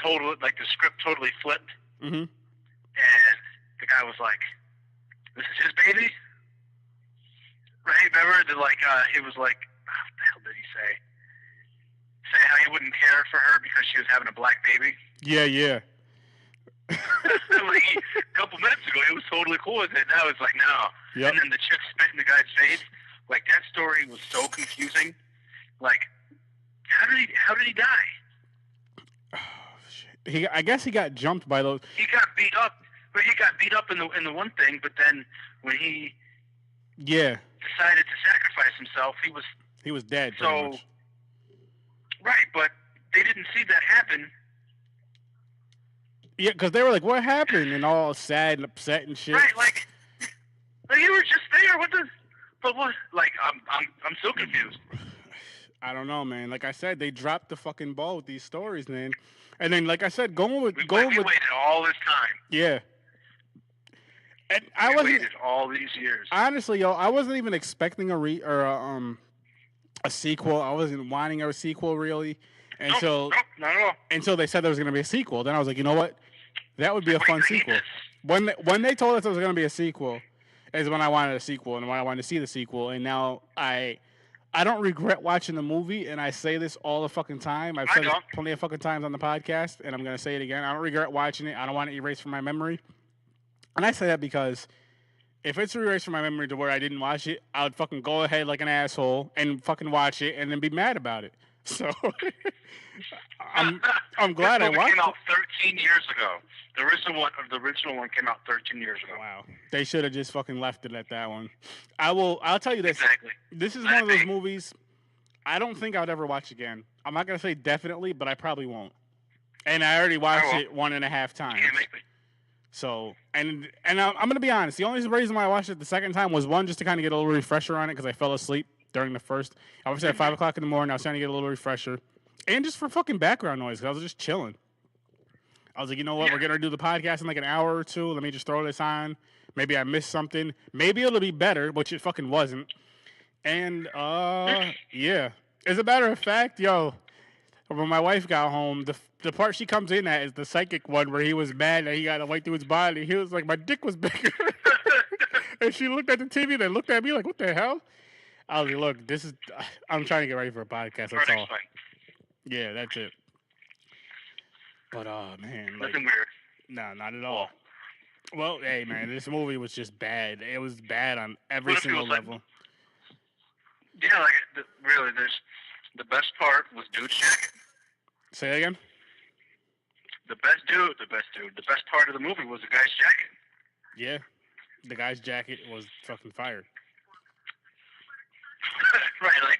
script totally flipped, Mm-hmm. and the guy was like, "This is his baby." Right? Remember? He was like, what the hell did he say? Say how he wouldn't care for her because she was having a black baby. Yeah. Like, a couple minutes ago, he was totally cool with it. Now it's like, no. Yep. And then the chick spit in the guy's face. Like, that story was so confusing. Like, how did he die? Oh, shit. I guess he got jumped by those. He got beat up. But he got beat up in the one thing. But then when he decided to sacrifice himself, he was dead. So pretty much. Right, but they didn't see that happen. Yeah, because they were like, "What happened?" and all sad and upset and shit. Right, like you were just there. But what? Like, I'm so confused. I don't know, man. Like I said, they dropped the fucking ball with these stories, man. And then, like I said, going with we waited all this time. Yeah. And we waited all these years. Honestly, yo, I wasn't even expecting a sequel. I wasn't wanting a sequel really Nope, not at all. Until they said there was going to be a sequel. Then I was like, you know what? That would be a fun sequel. When they told us there was going to be a sequel, is when I wanted a sequel and when I wanted to see the sequel. And now I don't regret watching the movie, and I say this all the fucking time. I've said it plenty of fucking times on the podcast, and I'm going to say it again. I don't regret watching it. I don't want it erased from my memory. And I say that because if it's erased from my memory to where I didn't watch it, I would fucking go ahead like an asshole and fucking watch it and then be mad about it. So I'm glad I watched it. Came out 13 years ago. The original one came out 13 years ago. Wow. They should have just fucking left it at that one. I'll tell you this. Exactly. This is one of those movies I don't think I would ever watch again. I'm not going to say definitely, but I probably won't. And I already watched it 1.5 times. You can't make me. So, and I'm going to be honest. The only reason why I watched it the second time was, one, just to kind of get a little refresher on it because I fell asleep during the first. I was at 5 o'clock in the morning. I was trying to get a little refresher. And just for fucking background noise because I was just chilling. I was like, you know what? We're going to do the podcast in like an hour or two. Let me just throw this on. Maybe I missed something. Maybe it'll be better, which it fucking wasn't. And, yeah. As a matter of fact, yo, when my wife got home, the part she comes in at is the psychic one where he was mad that he got to wait through his body. He was like, my dick was bigger. And she looked at the TV and looked at me like, what the hell? I was like, look, I'm trying to get ready for a podcast. That's all. Yeah, that's it. But, man. Like, nothing weird. No, not at all. Well, hey, man, this movie was just bad. It was bad on every single level. Yeah, really, the best part was Dude's jacket. Say that again? The best part of the movie was the guy's jacket. Yeah. The guy's jacket was fucking fire. Right, like,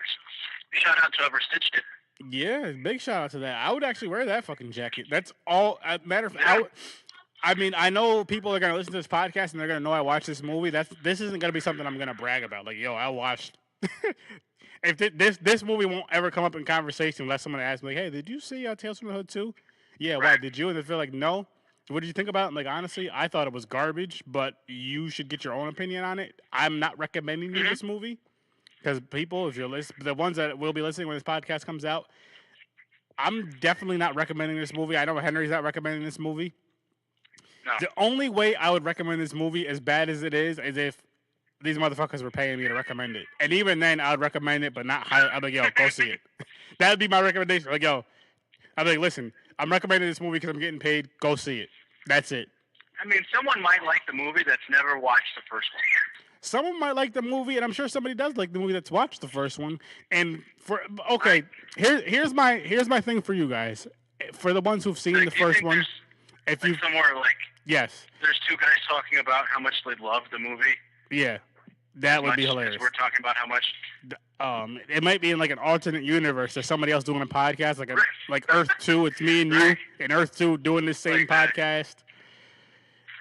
shout out to whoever stitched it. Yeah, big shout out to that. I would actually wear that fucking jacket. That's all. Matter of fact, I mean, I know people are gonna listen to this podcast and they're gonna know I watched this movie. This isn't gonna be something I'm gonna brag about. Like, yo, I watched. If this movie won't ever come up in conversation unless someone asks me, like, hey, did you see Tales from the Hood 2? Yeah, why did you? And they feel like, no. What did you think about it? And like, honestly, I thought it was garbage, but you should get your own opinion on it. I'm not recommending you this movie. Because people, if you're the ones that will be listening when this podcast comes out, I'm definitely not recommending this movie. I know Henry's not recommending this movie. No. The only way I would recommend this movie, as bad as it is if these motherfuckers were paying me to recommend it. And even then, I would recommend it, but not high. I'd be like, yo, go see it. That would be my recommendation. Like, yo, I'd be like, listen, I'm recommending this movie because I'm getting paid. Go see it. That's it. I mean, someone might like the movie that's never watched the first one. Someone might like the movie, and I'm sure somebody does like the movie that's watched the first one. And here's my thing for you guys. For the ones who've seen the first one, if you somewhere yes, there's two guys talking about how much they love the movie. Yeah, that would be hilarious. We're talking about how much. It might be in like an alternate universe. There's somebody else doing a podcast, like Earth 2. It's me and you, and Earth 2 doing this same podcast.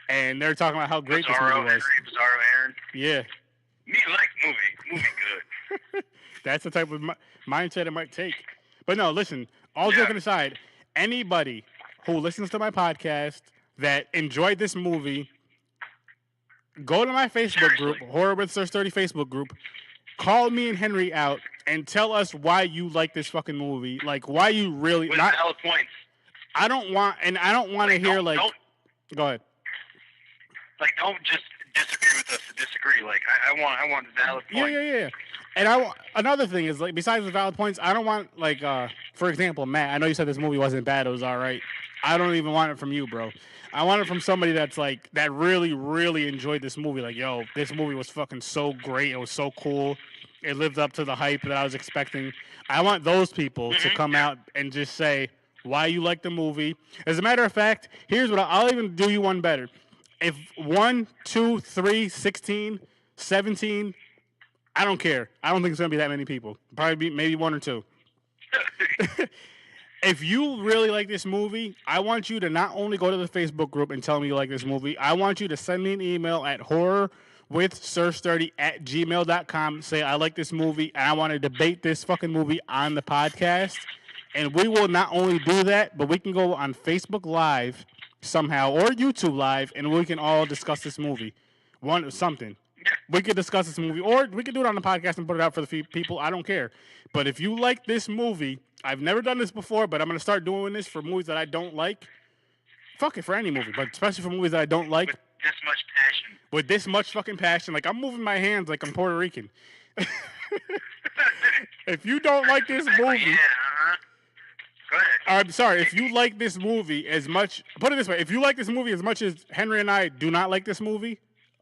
And they're talking about how great this movie was. Bizarro Aaron. Yeah. Me like movie good. That's the type of mindset it might take. But no, listen, all joking aside, anybody who listens to my podcast that enjoyed this movie, go to my Facebook group, Horror with Search 30 Facebook group, call me and Henry out and tell us why you like this fucking movie. Like, why you really With not. valid points. I don't want to hear like. Go ahead. Like, don't just disagree with us to disagree. Like, I want valid points. Yeah. And another thing is, like, besides the valid points, I don't want, like, for example, Matt, I know you said this movie wasn't bad, it was all right. I don't even want it from you, bro. I want it from somebody that's, like, that really, really enjoyed this movie. Like, yo, this movie was fucking so great. It was so cool. It lived up to the hype that I was expecting. I want those people to come out and just say why you like the movie. As a matter of fact, here's what I'll even do you one better. If 1, 2, 3, 16, 17, I don't care. I don't think it's going to be that many people. Probably maybe 1 or 2. If you really like this movie, I want you to not only go to the Facebook group and tell me you like this movie, I want you to send me an email at horrorwithsir30@gmail.com. Say, I like this movie, and I want to debate this fucking movie on the podcast. And we will not only do that, but we can go on Facebook Live somehow or YouTube Live, and we can all discuss this movie. Something. We could discuss this movie, or we could do it on the podcast and put it out for the people. I don't care. But if you like this movie, I've never done this before, but I'm going to start doing this for movies that I don't like. Fuck it, for any movie, but especially for movies that I don't like. With this much passion. With this much fucking passion. Like, I'm moving my hands like I'm Puerto Rican. If you don't like this movie... Yeah, Go ahead. I'm sorry, if you like this movie as much... Put it this way. If you like this movie as much as Henry and I do not like this movie,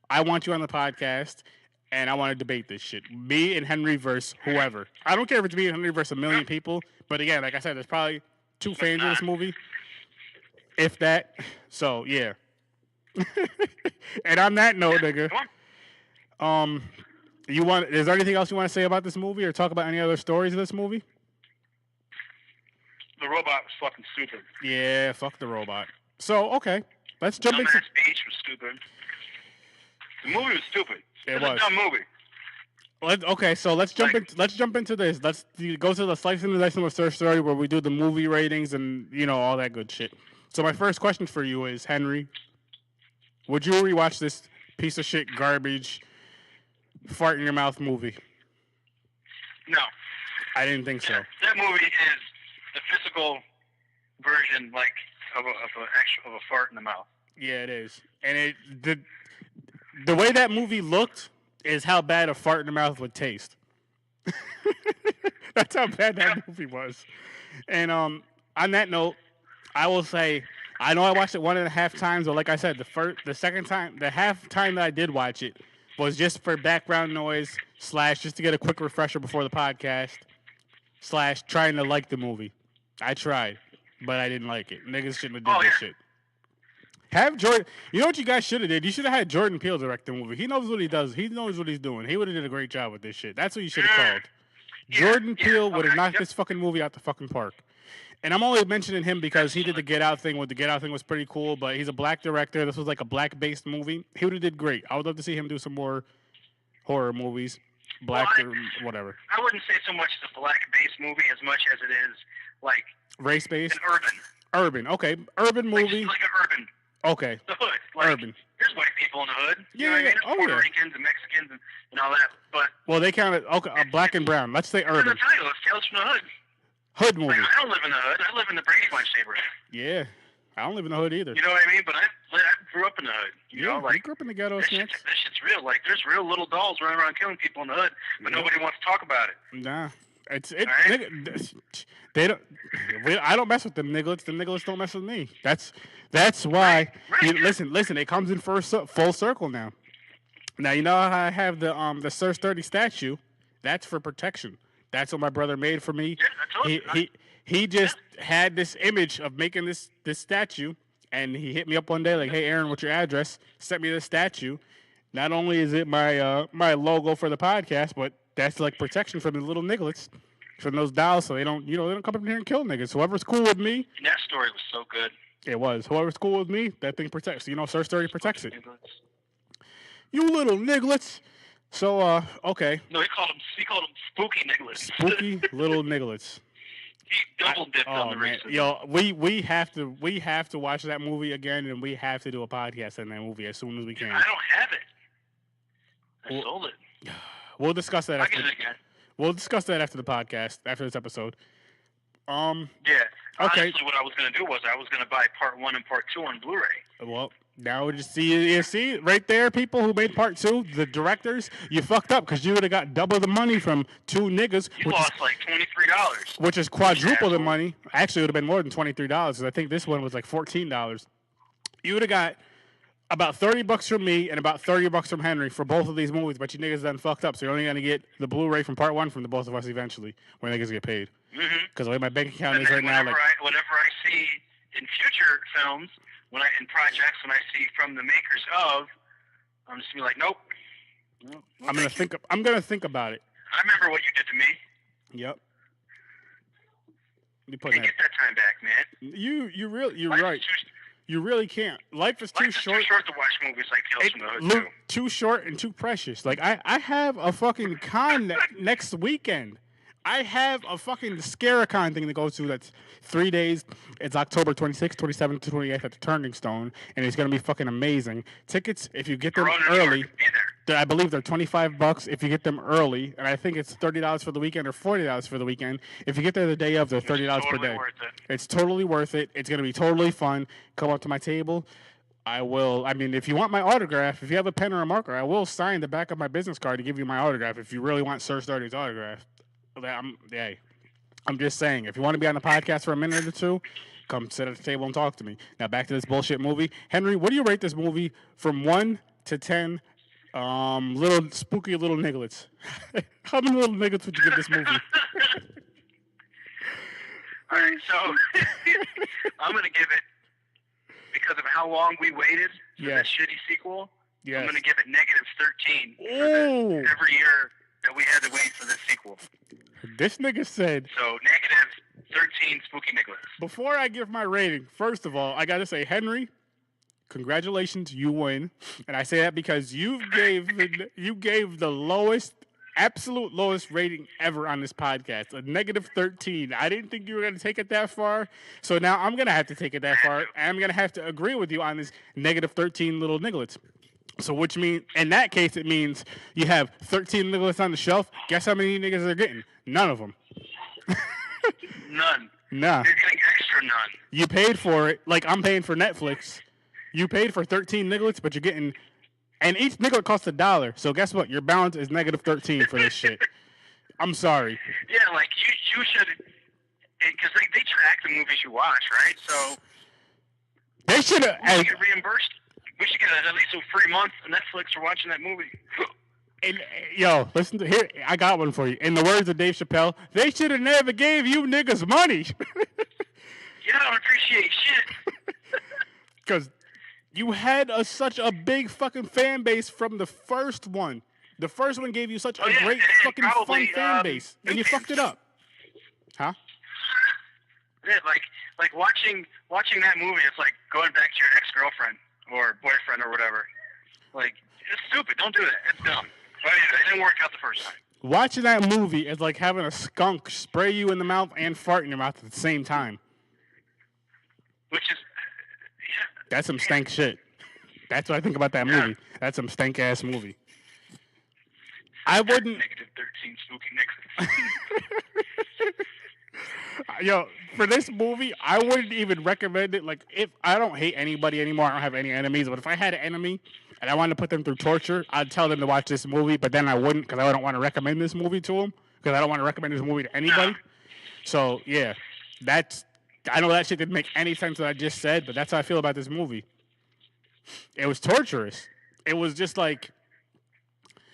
I want you on the podcast, and I want to debate this shit. Me and Henry versus whoever. I don't care if it's me and Henry versus a million people, but again, like I said, there's probably 2 fans of this movie, if that. So, yeah. And on that note, nigga, is there anything else you want to say about this movie or talk about any other stories of this movie? The robot was fucking stupid. Yeah, fuck the robot. So, okay. Let's jump into... Dumbass Beach was stupid. The movie was stupid. It was was. a dumb movie. Okay, so let's jump into this. Let's go to the Slice and Dice with Sir Story where we do the movie ratings and, you know, all that good shit. So my first question for you is, Henry, would you rewatch this piece of shit garbage fart in your mouth movie? No. I didn't think so. That movie is the physical version, like, of a fart in the mouth. Yeah, it is. And the way that movie looked is how bad a fart in the mouth would taste. That's how bad that movie was. And on that note, I will say, I know I watched it 1.5 times, but like I said, the second time, the half time that I did watch it was just for background noise / just to get a quick refresher before the podcast / trying to like the movie. I tried, but I didn't like it. Niggas shouldn't have did this shit. Have Jordan. You know what you guys should have did? You should have had Jordan Peele direct the movie. He knows what he does. He knows what he's doing. He would have did a great job with this shit. That's what you should have called. Jordan Peele would have knocked this fucking movie out the fucking park. And I'm only mentioning him because he did the Get Out thing. The Get Out thing was pretty cool, but he's a black director. This was like a black-based movie. He would have did great. I would love to see him do some more horror movies. Whatever. I wouldn't say so much it's a black-based movie as much as it is, like... Race-based? An urban. Urban, okay. Urban movie. Like an urban. Okay. The hood. Like, urban. There's white people in the hood. Yeah, you know what I mean? Oh, Puerto Ricans and Mexicans and all that. But well, they count it. Okay, black and brown. Let's say urban. The title is Tales from the Hood. Hood movie. Like, I don't live in the hood. I live in the Brady Bunch neighborhood. Yeah. I don't live in the hood either. You know what I mean? But I grew up in the hood. You know, like, you grew up in the ghetto, this shit's real. Like, there's real little dolls running around killing people in the hood, but nobody wants to talk about it. Nah. Right? They don't. I don't mess with them nigglets. Them nigglets don't mess with me. That's why. Right. Listen. It comes in full circle now. Now you know how I have the Sir Sturdy statue. That's for protection. That's what my brother made for me. Yeah, I told you. He just had this image of making this statue, and he hit me up one day like, "Hey, Aaron, what's your address?" Sent me this statue. Not only is it my logo for the podcast, but that's like protection from the little nigglets, from those dolls, so they don't come up here and kill niggas. Whoever's cool with me. That story was so good. It was. Whoever's cool with me, that thing protects. You know, Sir Sturdy protects it. You little nigglets. So, okay. No, he called them spooky nigglets. Spooky little nigglets. He double dipped on the racism. Yo, we have to watch that movie again, and we have to do a podcast on that movie as soon as we can. I don't have it. I sold it. We'll discuss that I after. get it again. We'll discuss that after the podcast, after this episode. Yeah. Okay. Honestly, what I was going to do was I was going to buy part 1 and part 2 on Blu-ray. Well, now you see right there, people who made part 2, the directors, you fucked up because you would have got double the money from 2 niggas. You lost like $23. Which is quadruple the Asshole. money. Actually, it would have been more than $23 because I think this one was like $14. You would have got about $30 from me and about $30 from Henry for both of these movies, but you niggas done fucked up. So you're only going to get the Blu-ray from part 1 from the both of us eventually when niggas get paid. Because the way my bank account And is then right now, whenever I see in future films, in projects, when I see from the makers of, I'm just gonna be like, nope. I'm gonna think about it. I remember what you did to me. Yep. You Can't get that time back, man. You're Life right. Is too, You really can't. Life is too life is short. too short to watch movies like Tales from the Hood too. Too short and too precious. Like I have a fucking con next weekend. I have a fucking Scaricon thing to go to that's 3 days. It's October 26th, 27th, to 28th at the Turning Stone, and it's going to be fucking amazing. Tickets, if you get them Corona, New York, early, be there. I believe they're $25 if you get them early, and I think it's $30 for the weekend or $40 for the weekend. If you get there the day of, they're $30 per Totally day. worth it. It's totally worth it. It's going to be totally fun. Come up to my table. I will. I mean, if you want my autograph, if you have a pen or a marker, I will sign the back of my business card to give you my autograph if you really want Sir Sturdy's autograph. I'm just saying, if you want to be on the podcast for a minute or two, come sit at the table and talk to me. Now back to this bullshit movie. Henry, what do you rate this movie from 1 to 10? Little spooky little nigglets. How many little nigglets would you give this movie? All right, so I'm gonna give it, because of how long we waited for Yes. this shitty sequel. Yes. I'm gonna give it -13 for Ooh. every year that we had to wait for this sequel. This nigga said, So -13 spooky Nicholas. before I give my rating, first of all, I got to say, Henry, congratulations, you win. And I say that because you gave the lowest, absolute lowest rating ever on this podcast, a -13. I didn't think you were going to take it that far. So now I'm going to have to take it that far. And I'm going to have to agree with you on this -13 little nigglets. So which means, in that case, it means you have 13 nigglets on the shelf. Guess how many niggas they're getting? None of them. None. Nah. You're getting extra none. You paid for it, like I'm paying for Netflix. You paid for 13 nigglets, but you're getting, and each niglet costs $1. So guess what? Your balance is -13 for this shit. I'm sorry. Yeah, like you should, because they track the movies you watch, right? So They should we should have. get reimbursed. We should get at least a free month of Netflix for watching that movie. Yo, listen to here. I got one for you. In the words of Dave Chappelle, they should have never gave you niggas money. You don't appreciate shit. Because you had such a big fucking fan base from the first one. The first one gave you such a yeah, great and fucking fun probably, fan base, and you fucked it up. Huh? Yeah, like watching that movie. It's like going back to your ex-girlfriend or boyfriend or whatever. Like, it's stupid. Don't do that. It's dumb. But anyway, it didn't work out the first time. Watching that movie is like having a skunk spray you in the mouth and fart in your mouth at the same time. Which is, yeah. That's some stank shit. That's what I think about that movie. That's some stank ass movie. I wouldn't. -13 spooky Nicholas. Yo, for this movie, I wouldn't even recommend it. Like, if I don't hate anybody anymore, I don't have any enemies. But if I had an enemy and I wanted to put them through torture, I'd tell them to watch this movie. But then I wouldn't, because I don't want to recommend this movie to them. Because I don't want to recommend this movie to anybody. So yeah, I know that shit didn't make any sense what I just said, but that's how I feel about this movie. It was torturous. It was just like,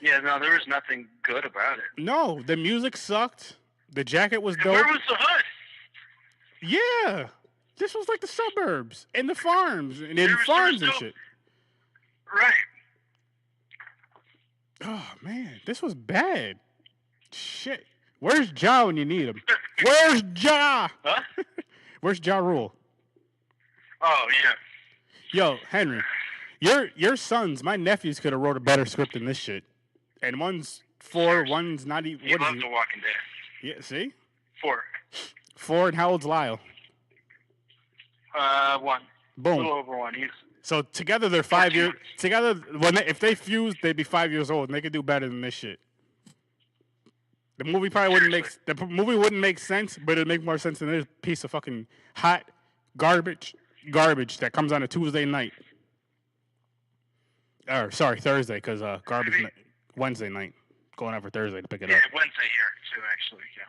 Yeah, no, there was nothing good about it. no, the music sucked. The jacket was And dope. where was the hood? Yeah, this was like the suburbs and the farms and There was farms and no- shit. Right. Oh man, this was bad. Shit, where's Ja when you need him? Where's Ja? Huh? Where's Ja Rule? Oh, yeah. Yo, Henry, your sons, my nephews could have wrote a better script than this shit. And one's 4, one's not even. He What is loves he? The Walking Dead. Yeah, see, 4. 4, and how old's Lyle? 1. A Boom. little over 1. He's So together they're 5 years. Together, if they fused, they'd be 5 years old, and they could do better than this shit. The movie probably wouldn't make sense, but it'd make more sense than this piece of fucking hot garbage that comes on a Tuesday night. Or sorry, Thursday, because garbage night, Wednesday night, going out for Thursday to pick it up. Yeah, Wednesday here too, actually. Yeah.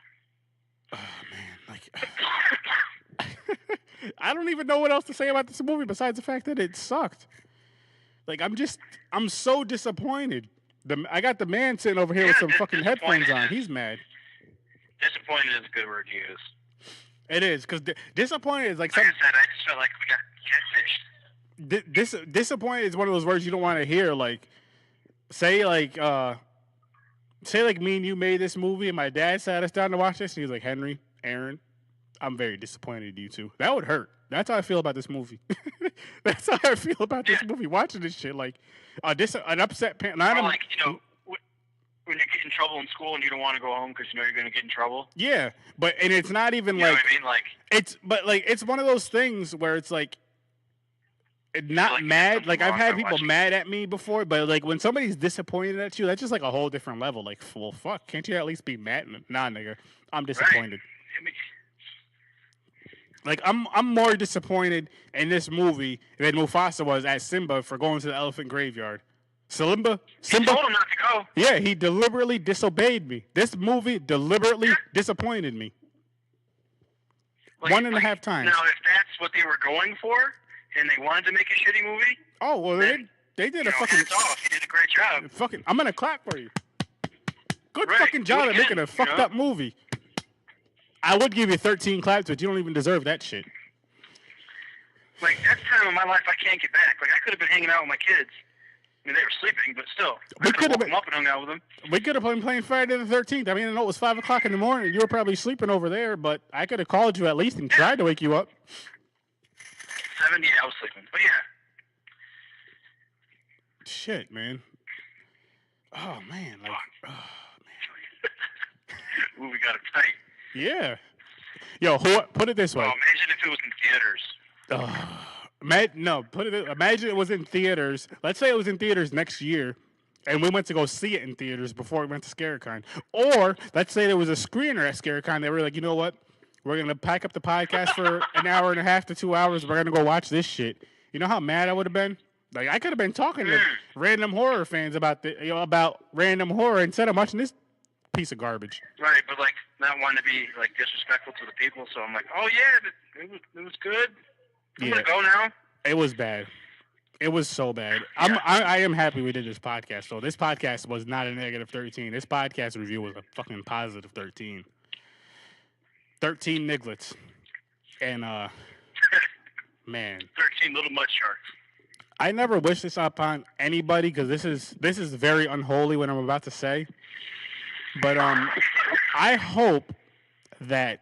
Oh man, like I don't even know what else to say about this movie besides the fact that it sucked. Like I'm so disappointed. I got the man sitting over here with some fucking headphones on. He's mad. Disappointed is a good word to use. It is, because disappointed is like I said, I just felt like we got catfished. Disappointed is one of those words you don't want to hear. Like, say like me and you made this movie, and my dad sat us down to watch this, and he was like, "Henry, Aaron, I'm very disappointed in you two." That would hurt. That's how I feel about this movie. That's how I feel about this movie. Watching this shit, like an upset parent. Like, you know, when you get in trouble in school and you don't want to go home because you know you're going to get in trouble. Yeah, and it's not even you like. Know what I mean? Like it's one of those things where it's like. Not like mad. Like I've had people mad at me before, but like when somebody's disappointed at you, that's just like a whole different level. Like, well, fuck, can't you at least be mad? Nah, nigga, I'm disappointed. Right. Like I'm more disappointed in this movie than Mufasa was at Simba for going to the elephant graveyard. Simba he told him not to go. Yeah, he deliberately disobeyed me. This movie deliberately disappointed me. Like, 1.5 times. Now, if that's what they were going for, and they wanted to make a shitty movie, oh well, then, they did a fucking. Hands off. You did a great job. Fucking, I'm gonna clap for you. Good fucking job at making a fucked up movie. I would give you 13 claps, but you don't even deserve that shit. Like, that's time of my life I can't get back. Like, I could have been hanging out with my kids. I mean, they were sleeping, but still. I could have woke them up and hung out with them. We could have been playing Friday the 13th. I mean, I know it was 5 o'clock in the morning. You were probably sleeping over there, but I could have called you at least and tried to wake you up. 7, yeah, I was sleeping. But, yeah. Shit, man. Oh, man. Like, oh, man. Ooh, we got it tight. Yeah. Yo, put it this way. Oh, imagine if it was in theaters. Imagine it was in theaters. Let's say it was in theaters next year, and we went to go see it in theaters before we went to ScareCon. Or let's say there was a screener at ScareCon. They were like, you know what? We're going to pack up the podcast for an hour and a half to 2 hours. We're going to go watch this shit. You know how mad I would have been? Like, I could have been talking to random horror fans about random horror instead of watching this piece of garbage. Right, but like not wanting to be like disrespectful to the people, so I'm like, oh yeah, it was good. I'm gonna go now. It was bad. It was so bad. Yeah. I am happy we did this podcast though. This podcast was not a negative 13. This podcast review was a fucking positive 13. 13 Niglets. And man. 13 little mud sharks. I never wish this upon anybody because this is very unholy what I'm about to say. But I hope that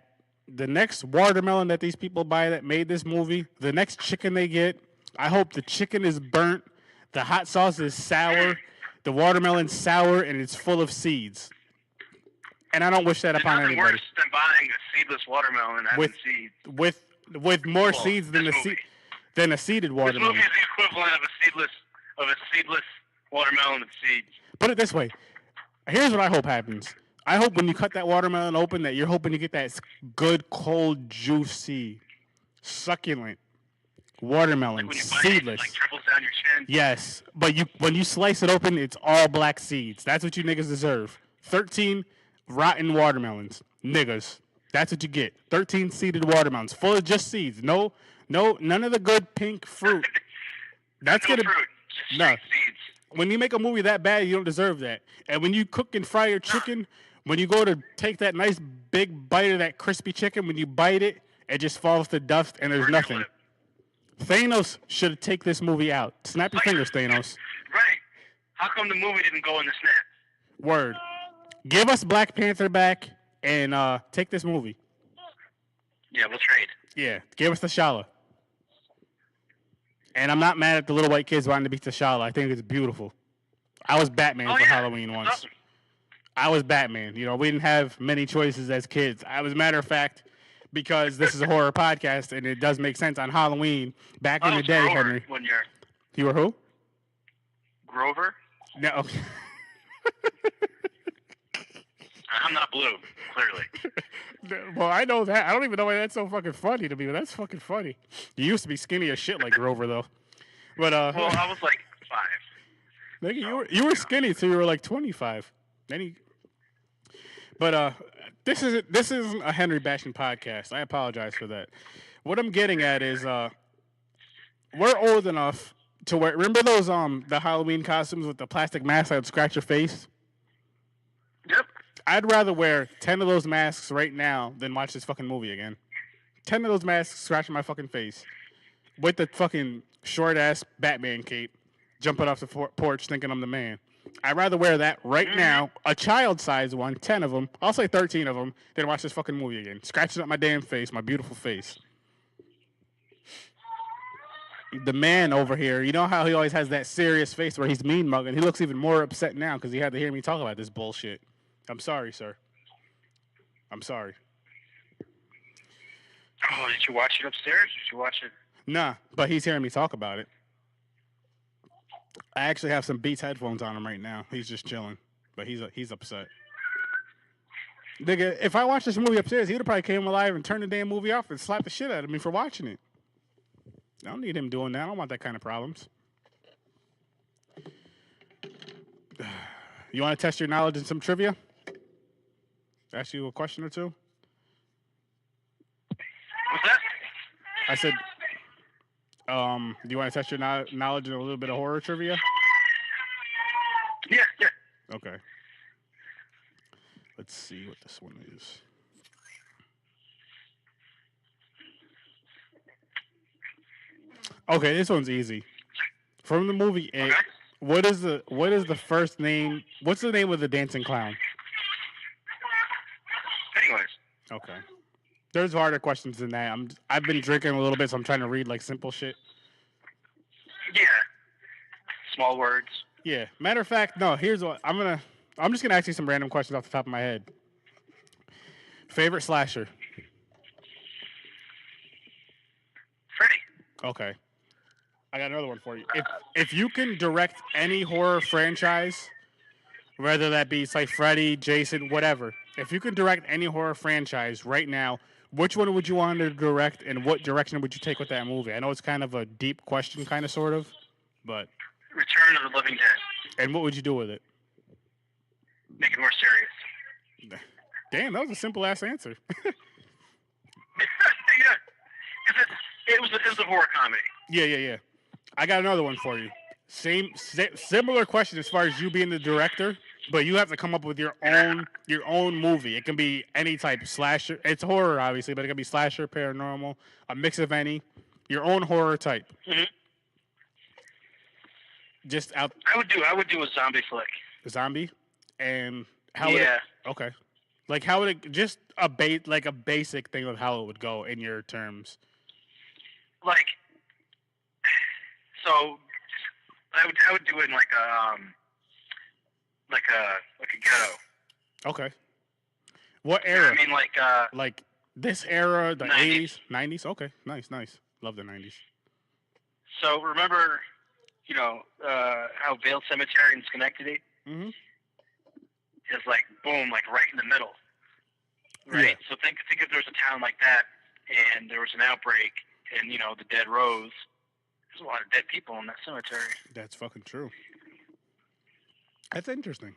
the next watermelon that these people buy that made this movie, the next chicken they get, I hope the chicken is burnt, the hot sauce is sour, the watermelon's sour, and it's full of seeds. And I don't wish that upon anybody. Worse than buying a seedless watermelon having seeds. With more seeds than a seeded watermelon. This movie is the equivalent of a seedless watermelon with seeds. Put it this way. Here's what I hope happens. I hope when you cut that watermelon open that you're hoping to get that good, cold, juicy, succulent watermelon, like seedless. It dribbles down your chin. Yes, but when you slice it open, it's all black seeds. That's what you niggas deserve. 13 rotten watermelons, niggas. That's what you get. 13 seeded watermelons, full of just seeds. No, none of the good pink fruit. That's no gonna fruit. Just no. Seeds. When you make a movie that bad, you don't deserve that. And when you cook and fry your chicken, when you go to take that nice big bite of that crispy chicken, when you bite it, it just falls to dust and there's nothing. Thanos should take this movie out. Snap your fingers, Thanos. Right. How come the movie didn't go in the snap? Word. Give us Black Panther back and take this movie. Yeah, we'll trade. Yeah, give us T'Challa. And I'm not mad at the little white kids wanting to be T'Challa. I think it's beautiful. I was Batman for Halloween once. Awesome. I was Batman. You know, we didn't have many choices as kids. I was, matter of fact, because this is a horror podcast and it does make sense on Halloween. Back in the day, Grover, Henry. One year. You were who? Grover? No. I'm not blue, clearly. Well, I know that. I don't even know why that's so fucking funny to me, but that's fucking funny. You used to be skinny as shit like Grover, though. But Well, I was like 5. nigga, you were skinny till you were like 25. But this isn't a Henry bashing podcast. I apologize for that. What I'm getting at is we're old enough to wear. Remember those the Halloween costumes with the plastic mask that would scratch your face? Yep. I'd rather wear 10 of those masks right now than watch this fucking movie again. 10 of those masks scratching my fucking face with the fucking short ass Batman cape, jumping off the porch thinking I'm the man. I'd rather wear that right now, a child-sized one, 10 of them, I'll say 13 of them, than watch this fucking movie again. Scratching up my damn face, my beautiful face. The man over here, you know how he always has that serious face where he's mean mugging? He looks even more upset now because he had to hear me talk about this bullshit. I'm sorry, sir. I'm sorry. Oh, did you watch it upstairs? Did you watch it? Nah, but he's hearing me talk about it. I actually have some Beats headphones on him right now. He's just chilling, but he's upset. Nigga, if I watched this movie upstairs, he would have probably came alive and turned the damn movie off and slapped the shit out of me for watching it. I don't need him doing that. I don't want that kind of problems. You want to test your knowledge in some trivia? Ask you a question or two? What's that? I said, do you want to test your knowledge in a little bit of horror trivia? Yeah. Okay. Let's see what this one is. Okay, this one's easy. From the movie It, what is the first name? What's the name of the dancing clown? Anyways. Okay. There's harder questions than that. I've been drinking a little bit, so I'm trying to read like simple shit. Yeah. Small words. Yeah. Matter of fact, no. Here's what I'm just gonna ask you some random questions off the top of my head. Favorite slasher? Freddy. Okay. I got another one for you. If you can direct any horror franchise, whether that be say Freddy, Jason, whatever, if you can direct any horror franchise right now, which one would you want to direct, and what direction would you take with that movie? I know it's kind of a deep question, kind of, sort of, but... Return of the Living Dead. And what would you do with it? Make it more serious. Damn, that was a simple-ass answer. Yeah. Because it was a horror comedy. Yeah. I got another one for you. Similar question as far as you being the director, but you have to come up with your own movie. It can be any type of slasher. It's horror, obviously, but it can be slasher, paranormal, a mix of any. Your own horror type. Mm-hmm. Just out. I would do a zombie flick. A zombie, and how? Yeah. Okay. Like how would it? Just a basic thing of how it would go in your terms. Like, so I would do it in like a ghetto. Okay. What era? I mean, like this era, the 90s. 80s, 90s. Okay, nice. Love the 90s. So remember, how Vale Cemetery in Schenectady Mm-hmm. is like boom, like right in the middle, right? Yeah. So think if there was a town like that, and there was an outbreak, and the dead rose. There's a lot of dead people in that cemetery. That's fucking true. That's interesting.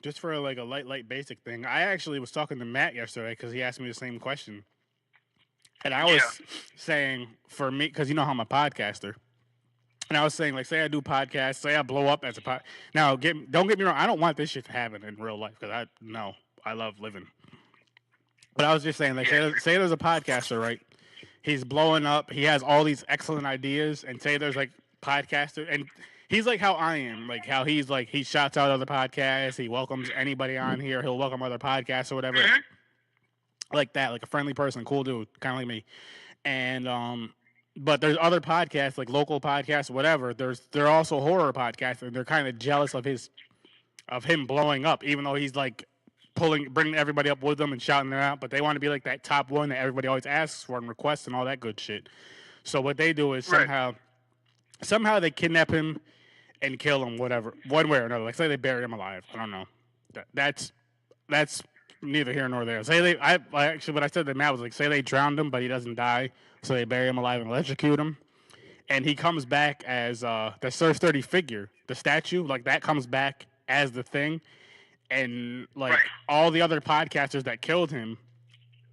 Just for like a light basic thing. I actually was talking to Matt yesterday because he asked me the same question. And I was saying, for me, because you know how I'm a podcaster. And I was saying, like, say I do podcasts, say I blow up as a pod. Now, don't get me wrong, I don't want this shit to happen in real life because I love living. But I was just saying, like, say there's a podcaster, right? He's blowing up. He has all these excellent ideas. And say there's, like, podcaster. And he's like how I am. Like, how he's, like, he shouts out other podcasts. He welcomes anybody on here. He'll welcome other podcasts or whatever. Mm-hmm. Like that. Like a friendly person. Cool dude. Kind of like me. And, but there's other podcasts, like local podcasts, whatever. They're also horror podcasts. And they're kind of jealous of him blowing up. Even though he's, like, bringing everybody up with them and shouting them out, but they want to be like that top one that everybody always asks for and requests and all that good shit. So what they do is somehow they kidnap him and kill him, whatever, one way or another. Like say they bury him alive. I don't know. that's neither here nor there. Say I actually what I said to Matt was like, say they drowned him, but he doesn't die, so they bury him alive and electrocute him, and he comes back as the Surf 30 figure, the statue, like that comes back as the thing, and like all the other podcasters that killed him,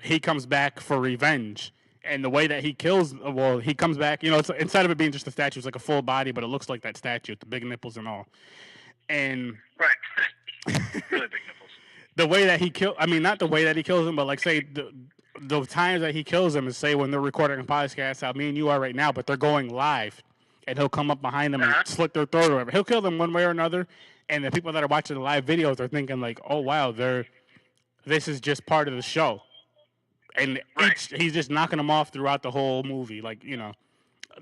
he comes back for revenge. And the way that he kills, well, he comes back, you know, it's, instead of it being just a statue, it's like a full body, but it looks like that statue with the big nipples and all. And really big nipples. The way that he kills, I mean, not the way that he kills him, but like say the times that he kills him is say when they're recording a podcast, how me and you are right now, but they're going live, and he'll come up behind them and slit their throat or whatever. He'll kill them one way or another, and the people that are watching the live videos are thinking like, oh wow, this is just part of the show. And he's just knocking them off throughout the whole movie. Like, you know,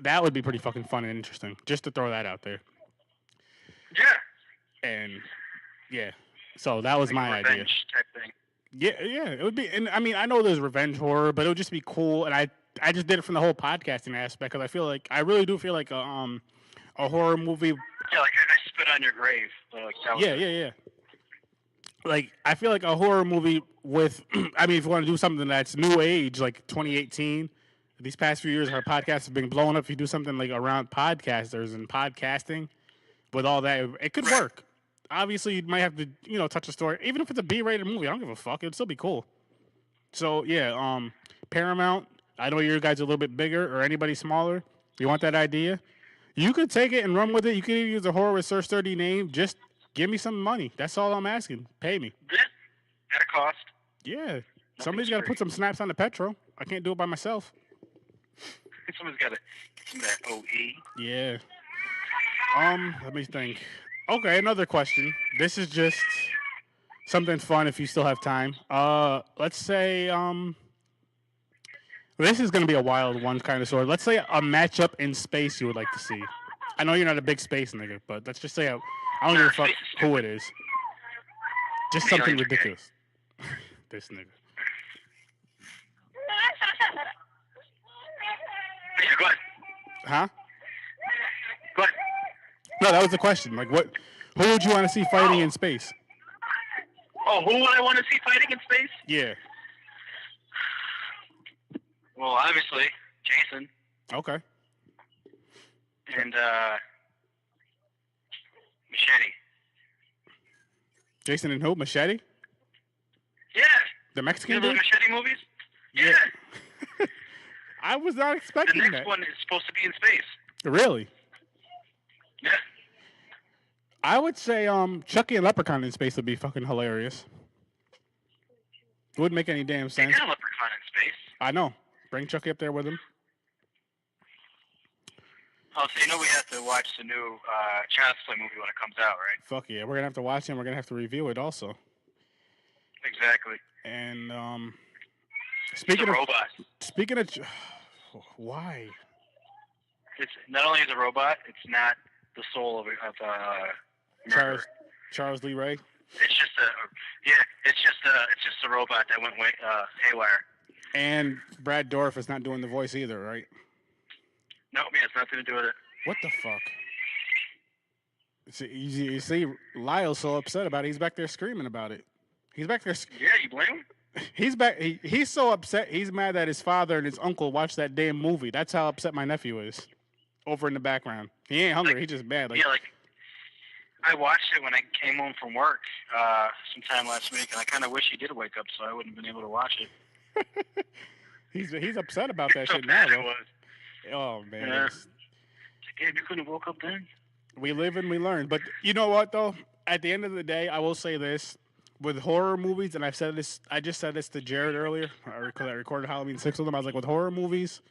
that would be pretty fucking fun and interesting. Just to throw that out there. Yeah. And, yeah. So that was my idea. Type thing. Yeah, it would be. And, I mean, I know there's revenge horror, but it would just be cool. And I just did it from the whole podcasting aspect because I really do feel like a horror movie. Yeah, like I spit on your grave. Like, yeah. Like, I feel like a horror movie with, I mean, if you want to do something that's new age, like 2018, these past few years, our podcasts have been blowing up. If you do something like around podcasters and podcasting with all that, it could work. Obviously, you might have to, you know, touch the story. Even if it's a B-rated movie, I don't give a fuck. It'd still be cool. So, yeah, Paramount, I know you guys are a little bit bigger or anybody smaller. You want that idea? You could take it and run with it. You could even use a Horror with Surf 30 name. Just give me some money. That's all I'm asking. Pay me. At a cost. Yeah. Somebody's got to put some snaps on the petrol. I can't do it by myself. Someone's got to do that OE. Yeah. Let me think. Okay, another question. This is just something fun if you still have time. Let's say, this is going to be a wild one kind of sort. Let's say a matchup in space you would like to see. I know you're not a big space nigga, but let's just say I don't give a fuck who it is. Just something ridiculous. This nigga. Yeah, go ahead. Huh? Go ahead. No, that was the question. Like, who would you want to see fighting in space? Oh, who would I want to see fighting in space? Yeah. Well, obviously, Jason. Okay. And, Machete. Jason and who? Machete? Yeah. The Mexican you know dude? those Machete movies? Yeah. I was not expecting that. The next one is supposed to be in space. Really? Yeah. I would say Chucky and Leprechaun in space would be fucking hilarious. It wouldn't make any damn sense. They got a Leprechaun in space. I know. Bring Chucky up there with him. Oh, so you know we have to watch the new Child's Play movie when it comes out, right? Fuck yeah. We're going to have to watch it and we're going to have to review it also. Exactly. And speaking of why? It's not only is a robot, it's not the soul of Charles Lee Ray. It's just a robot that went haywire. And Brad Dourif is not doing the voice either, right? Nope, it has nothing to do with it. What the fuck? You see, Lyle's so upset about it. He's back there screaming about it. He's back there. Yeah, you blame him? He's back. He's so upset. He's mad that his father and his uncle watched that damn movie. That's how upset my nephew is. Over in the background. He ain't hungry. He's just mad. I watched it when I came home from work sometime last week, and I kind of wish he did wake up so I wouldn't have been able to watch it. He's upset about that shit bad now, it though. was. Oh, man. Yeah. Gabe, you couldn't have woke up then? We live and we learn. But you know what, though? At the end of the day, I will say this. With horror movies, and I just said this to Jared earlier. I recorded Halloween 6 with him. I was like, with horror movies,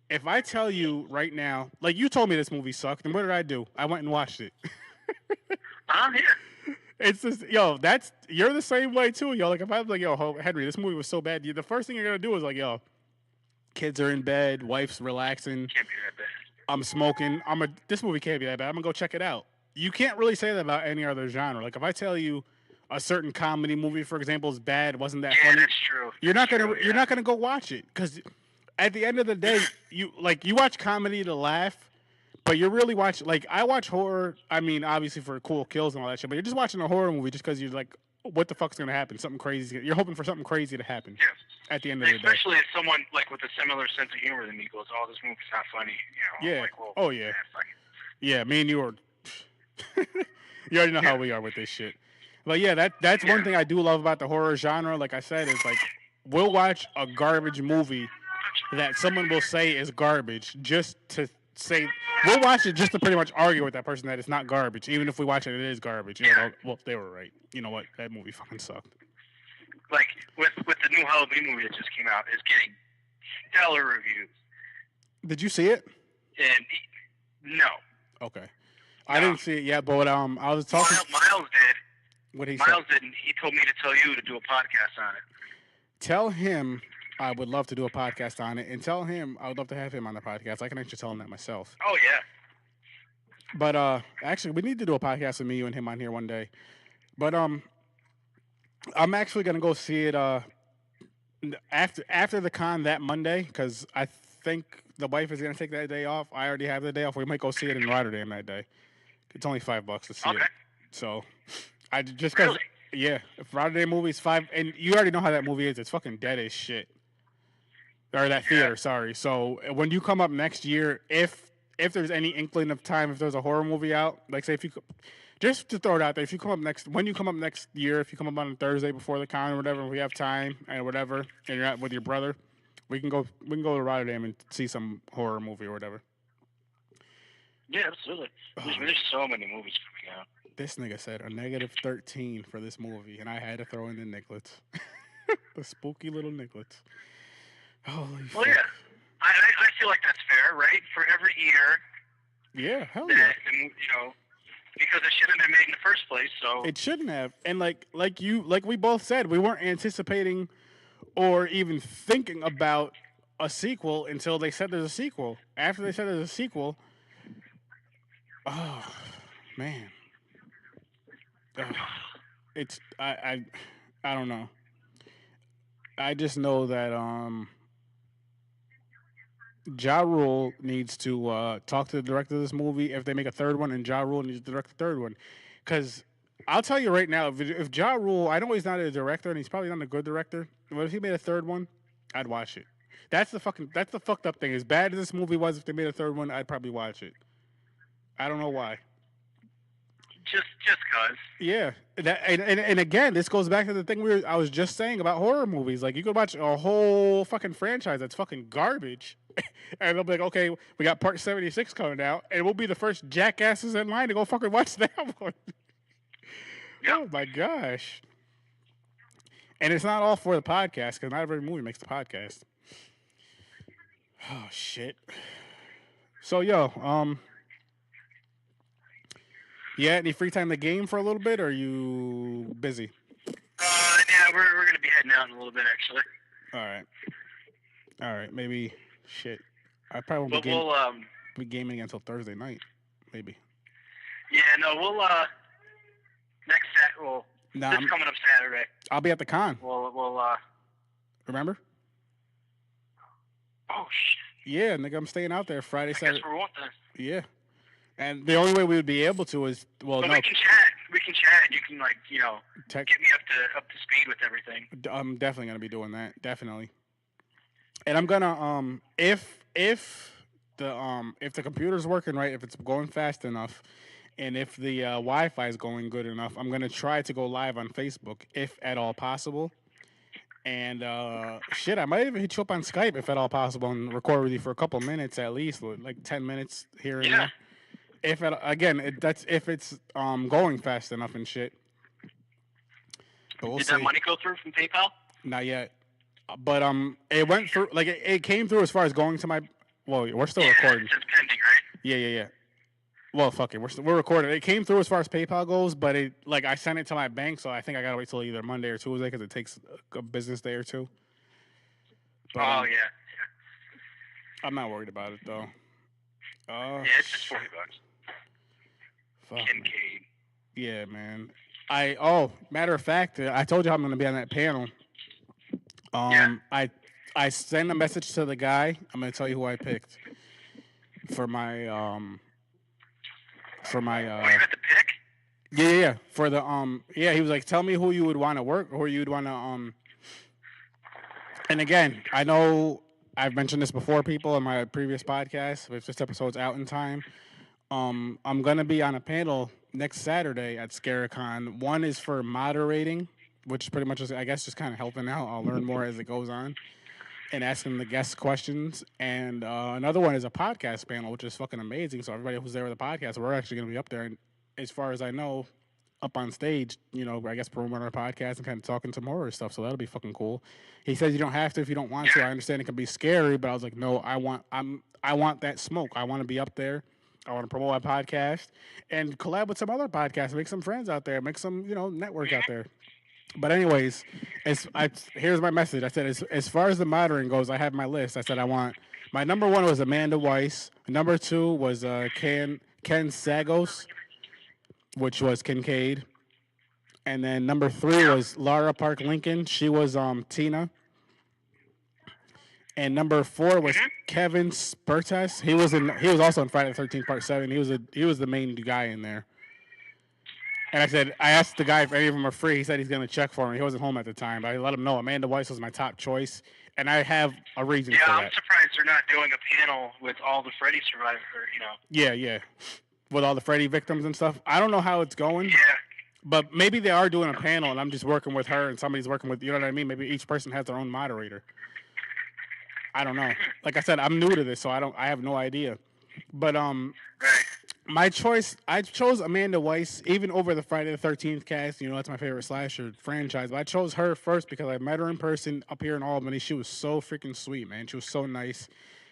if I tell you right now, like you told me this movie sucked, then what did I do? I went and watched it. I'm here. It's just, you're the same way too, yo. Like if I was like, Henry, this movie was so bad, the first thing you're gonna do is like, kids are in bed, wife's relaxing. Can't be that bad. I'm smoking. This movie can't be that bad. I'm gonna go check it out. You can't really say that about any other genre. Like if I tell you a certain comedy movie, for example, is bad, wasn't that funny? Yeah, that's true. You're not gonna go watch it because at the end of the day, you watch comedy to laugh, but you're really watching. Like I watch horror. I mean, obviously for cool kills and all that shit, but you're just watching a horror movie just because you're like what the fuck's gonna happen. Something crazy. You're hoping for something crazy to happen Yeah. at the end of the day. Especially if someone like with a similar sense of humor than me goes, "Oh, this movie's not funny." You know, Yeah. like, well, Oh, yeah. fuck it. Yeah, me and you are. You already know how we are with this shit. But yeah, that's one thing I do love about the horror genre. Like I said, is like we'll watch a garbage movie that someone will say is garbage just to say we'll watch it just to pretty much argue with that person that it's not garbage, even if we watch it and it is garbage. You know, well, they were right. You know what? That movie fucking sucked. Like with the new Halloween movie that just came out, is getting stellar reviews. Did you see it? And no. Okay. I didn't see it yet, but I was talking. Miles did. What he Miles said. didn't. He told me to tell you to do a podcast on it. Tell him I would love to do a podcast on it, and tell him I would love to have him on the podcast. I can actually tell him that myself. Oh yeah. But actually, we need to do a podcast with me, you, and him on here one day. But I'm actually gonna go see it after the con that Monday because I think the wife is gonna take that day off. I already have the day off. We might go see it in Rotterdam that day. It's only $5 to see it. So I just because yeah, if Rotterdam movie's $5, and you already know how that movie is. It's fucking dead as shit. Or that theater, sorry. So when you come up next year, if there's any inkling of time, if there's a horror movie out, like say if you just to throw it out there, if you come up when you come up next year, if you come up on a Thursday before the con or whatever, if we have time and whatever, and you're out with your brother, we can go to Rotterdam and see some horror movie or whatever. Yeah, absolutely. There's so many movies coming out. This nigga said a -13 for this movie, and I had to throw in the Nicklets. The spooky little Nicklets. Holy fuck. Yeah. I feel like that's fair, right? For every year. Yeah, hell yeah. That, you know, because it shouldn't have been made in the first place, so. It shouldn't have. And like we both said, we weren't anticipating or even thinking about a sequel until they said there's a sequel. After they said there's a sequel, oh, man. It's I don't know. I just know that Ja Rule needs to talk to the director of this movie if they make a third one, and Ja Rule needs to direct the third one. Because I'll tell you right now, if Ja Rule, I know he's not a director, and he's probably not a good director, but if he made a third one, I'd watch it. That's the fucked up thing. As bad as this movie was, if they made a third one, I'd probably watch it. I don't know why. Just cause. Yeah, and again, this goes back to the thing I was just saying about horror movies. Like, you could watch a whole fucking franchise that's fucking garbage, and they'll be like, okay, we got Part 76 coming out, and we'll be the first jackasses in line to go fucking watch that one. Yep. Oh my gosh! And it's not all for the podcast because not every movie makes the podcast. Oh shit! So yeah, any free time to game for a little bit, or are you busy? Yeah, we're gonna be heading out in a little bit, actually. All right, maybe shit. I probably won't be gaming until Thursday night, maybe. Yeah, no, we'll this coming up Saturday. I'll be at the con. We'll remember? Oh shit. Yeah, nigga, I'm staying out there Friday, Saturday. I guess we're one then. Yeah. And the only way we would be able to is we can chat. We can chat. You can get me up to speed with everything. I'm definitely gonna be doing that. Definitely. And I'm gonna if the computer's working right, if it's going fast enough, and if the Wi-Fi is going good enough, I'm gonna try to go live on Facebook if at all possible. And shit, I might even hit you up on Skype if at all possible and record with you for a couple minutes at least, like 10 minutes here and there. If it's going fast enough and shit. But we'll Did see. that money go through from PayPal? Not yet. But it went through. Like it came through as far as going to my. Well, we're still recording. It's pending, right? Yeah. Well, fuck it. We're recording. It came through as far as PayPal goes, but I sent it to my bank, so I think I gotta wait till either Monday or Tuesday because it takes a business day or two. But, yeah. I'm not worried about it though. Yeah, it's just $40. Fuck. Kincaid. Yeah, man. Matter of fact, I told you I'm gonna be on that panel. I sent a message to the guy. I'm gonna tell you who I picked for my you got the pick? Yeah. For the yeah, he was like, tell me who you would want to work, or who you'd want to And again, I know I've mentioned this before, people, in my previous podcast. If this episode's out in time, I'm gonna be on a panel next Saturday at Scaricon. One is for moderating, which pretty much is, I guess, just kind of helping out. I'll learn more as it goes on, and asking the guests questions. And another one is a podcast panel, which is fucking amazing. So everybody who's there with the podcast, we're actually gonna be up there. And as far as I know, up on stage, I guess promoting our podcast and kind of talking some horror stuff. So that'll be fucking cool. He says you don't have to if you don't want to. I understand it can be scary, but I was like, no, I want that smoke. I want to be up there. I want to promote my podcast and collab with some other podcasts, make some friends out there, make some, network out there. But anyways, here's my message. I said, as far as the moderating goes, I have my list. I said my number one was Amanda Weiss. Number two was Ken Sagos, which was Kincaid. And then number three was Lara Park Lincoln. She was Tina. And number four was Kevin Spertes. He was also in Friday the 13th Part 7. He was the main guy in there. And I asked the guy if any of them are free. He said he's going to check for me. He wasn't home at the time, but I let him know Amanda Weiss was my top choice, and I have a reason for that. Yeah, I'm surprised they're not doing a panel with all the Freddy survivors, Yeah. With all the Freddy victims and stuff. I don't know how it's going. Yeah. But maybe they are doing a panel, and I'm just working with her, and somebody's working with, you know what I mean? Maybe each person has their own moderator. I don't know. Like I said, I'm new to this, so I have no idea. But my choice, I chose Amanda Weiss, even over the Friday the 13th cast. That's my favorite slasher franchise. But I chose her first because I met her in person up here in Albany. She was so freaking sweet, man. She was so nice.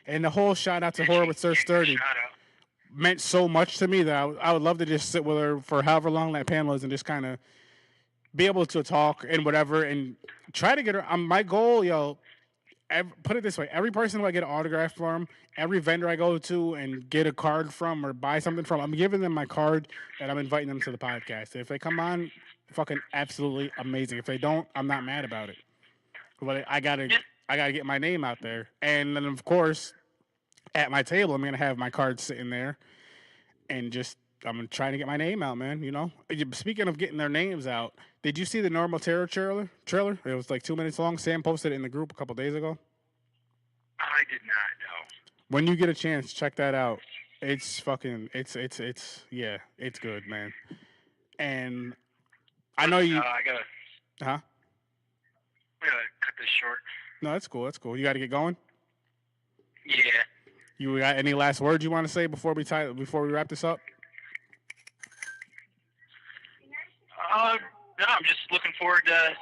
And the whole shout out to Horror with Sir Sturdy meant so much to me that I would love to just sit with her for however long that panel is and just kind of be able to talk and whatever and try to get her. My goal, put it this way: every person who I get an autograph from, every vendor I go to and get a card from or buy something from, I'm giving them my card and I'm inviting them to the podcast. If they come on, fucking absolutely amazing. If they don't, I'm not mad about it. But I gotta get my name out there, and then of course, at my table, I'm gonna have my card sitting there, and I'm trying to get my name out, man. Speaking of getting their names out, did you see the Normal Terror trailer? It was like 2 minutes long. Sam posted it in the group a couple days ago. I did not know. When you get a chance, check that out. It's fucking. It's good, man. And I know you. I gotta. Huh? I gotta cut this short. No, that's cool. That's cool. You got to get going. Yeah. You got any last words you want to say before we wrap this up? No, I'm just looking forward to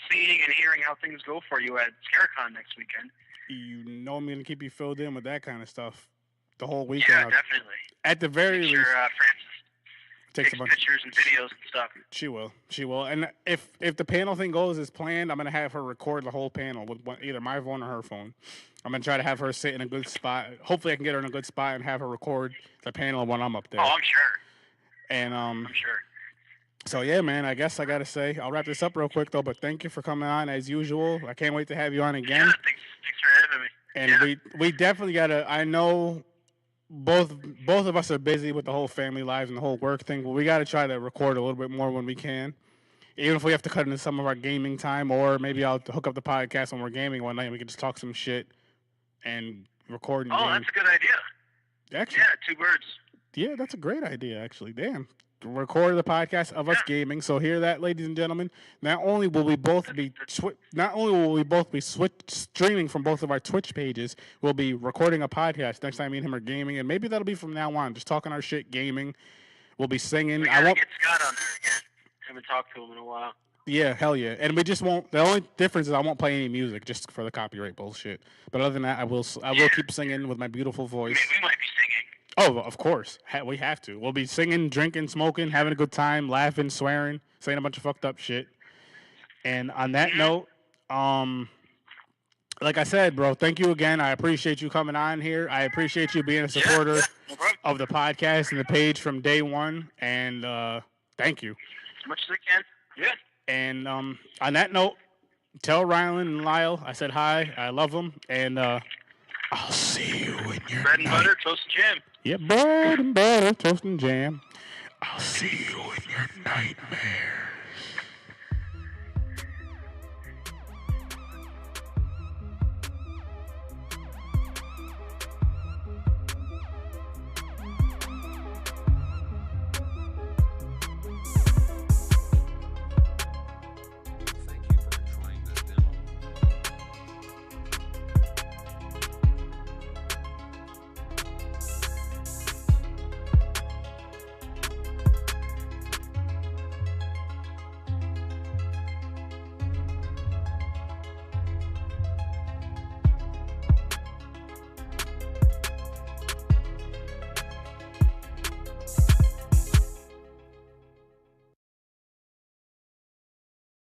seeing and hearing how things go for you at Scaricon next weekend. I'm going to keep you filled in with that kind of stuff the whole weekend. Yeah, definitely. At the very least, Francis takes a bunch pictures and videos and stuff. She will. And if the panel thing goes as planned, I'm going to have her record the whole panel with either my phone or her phone. I'm going to try to have her sit in a good spot. Hopefully I can get her in a good spot and have her record the panel when I'm up there. Oh, I'm sure. And I'm sure. So yeah, man, I guess I got to say, I'll wrap this up real quick though, but thank you for coming on as usual. I can't wait to have you on again. Yeah, thanks for having me. And we definitely got to, I know both of us are busy with the whole family lives and the whole work thing, but we got to try to record a little bit more when we can. Even if we have to cut into some of our gaming time, or maybe I'll hook up the podcast when we're gaming one night and we can just talk some shit and record. Oh, that's a good idea. Actually, yeah, 2 birds. Yeah, that's a great idea, actually. Damn. Record the podcast of us gaming. So hear that, ladies and gentlemen. Not only will we both be streaming from both of our Twitch pages, we'll be recording a podcast next time me and him are gaming, and maybe that'll be from now on, just talking our shit, gaming. We'll be singing. We gotta get Scott on there again. Haven't talked to him in a while. Yeah, hell yeah. And we just won't. The only difference is I won't play any music just for the copyright bullshit. But other than that, I will keep singing with my beautiful voice. We might be singing. Oh, of course. We have to. We'll be singing, drinking, smoking, having a good time, laughing, swearing, saying a bunch of fucked up shit. And on that note, like I said, bro, thank you again. I appreciate you coming on here. I appreciate you being a supporter of the podcast and the page from day one. And thank you. As much as I can. Yeah. And on that note, tell Rylan and Lyle I said hi. I love them. And I'll see you in your bread and night. butter, toast and jam. Yeah, bread and butter, toast and jam. I'll see you in your nightmares.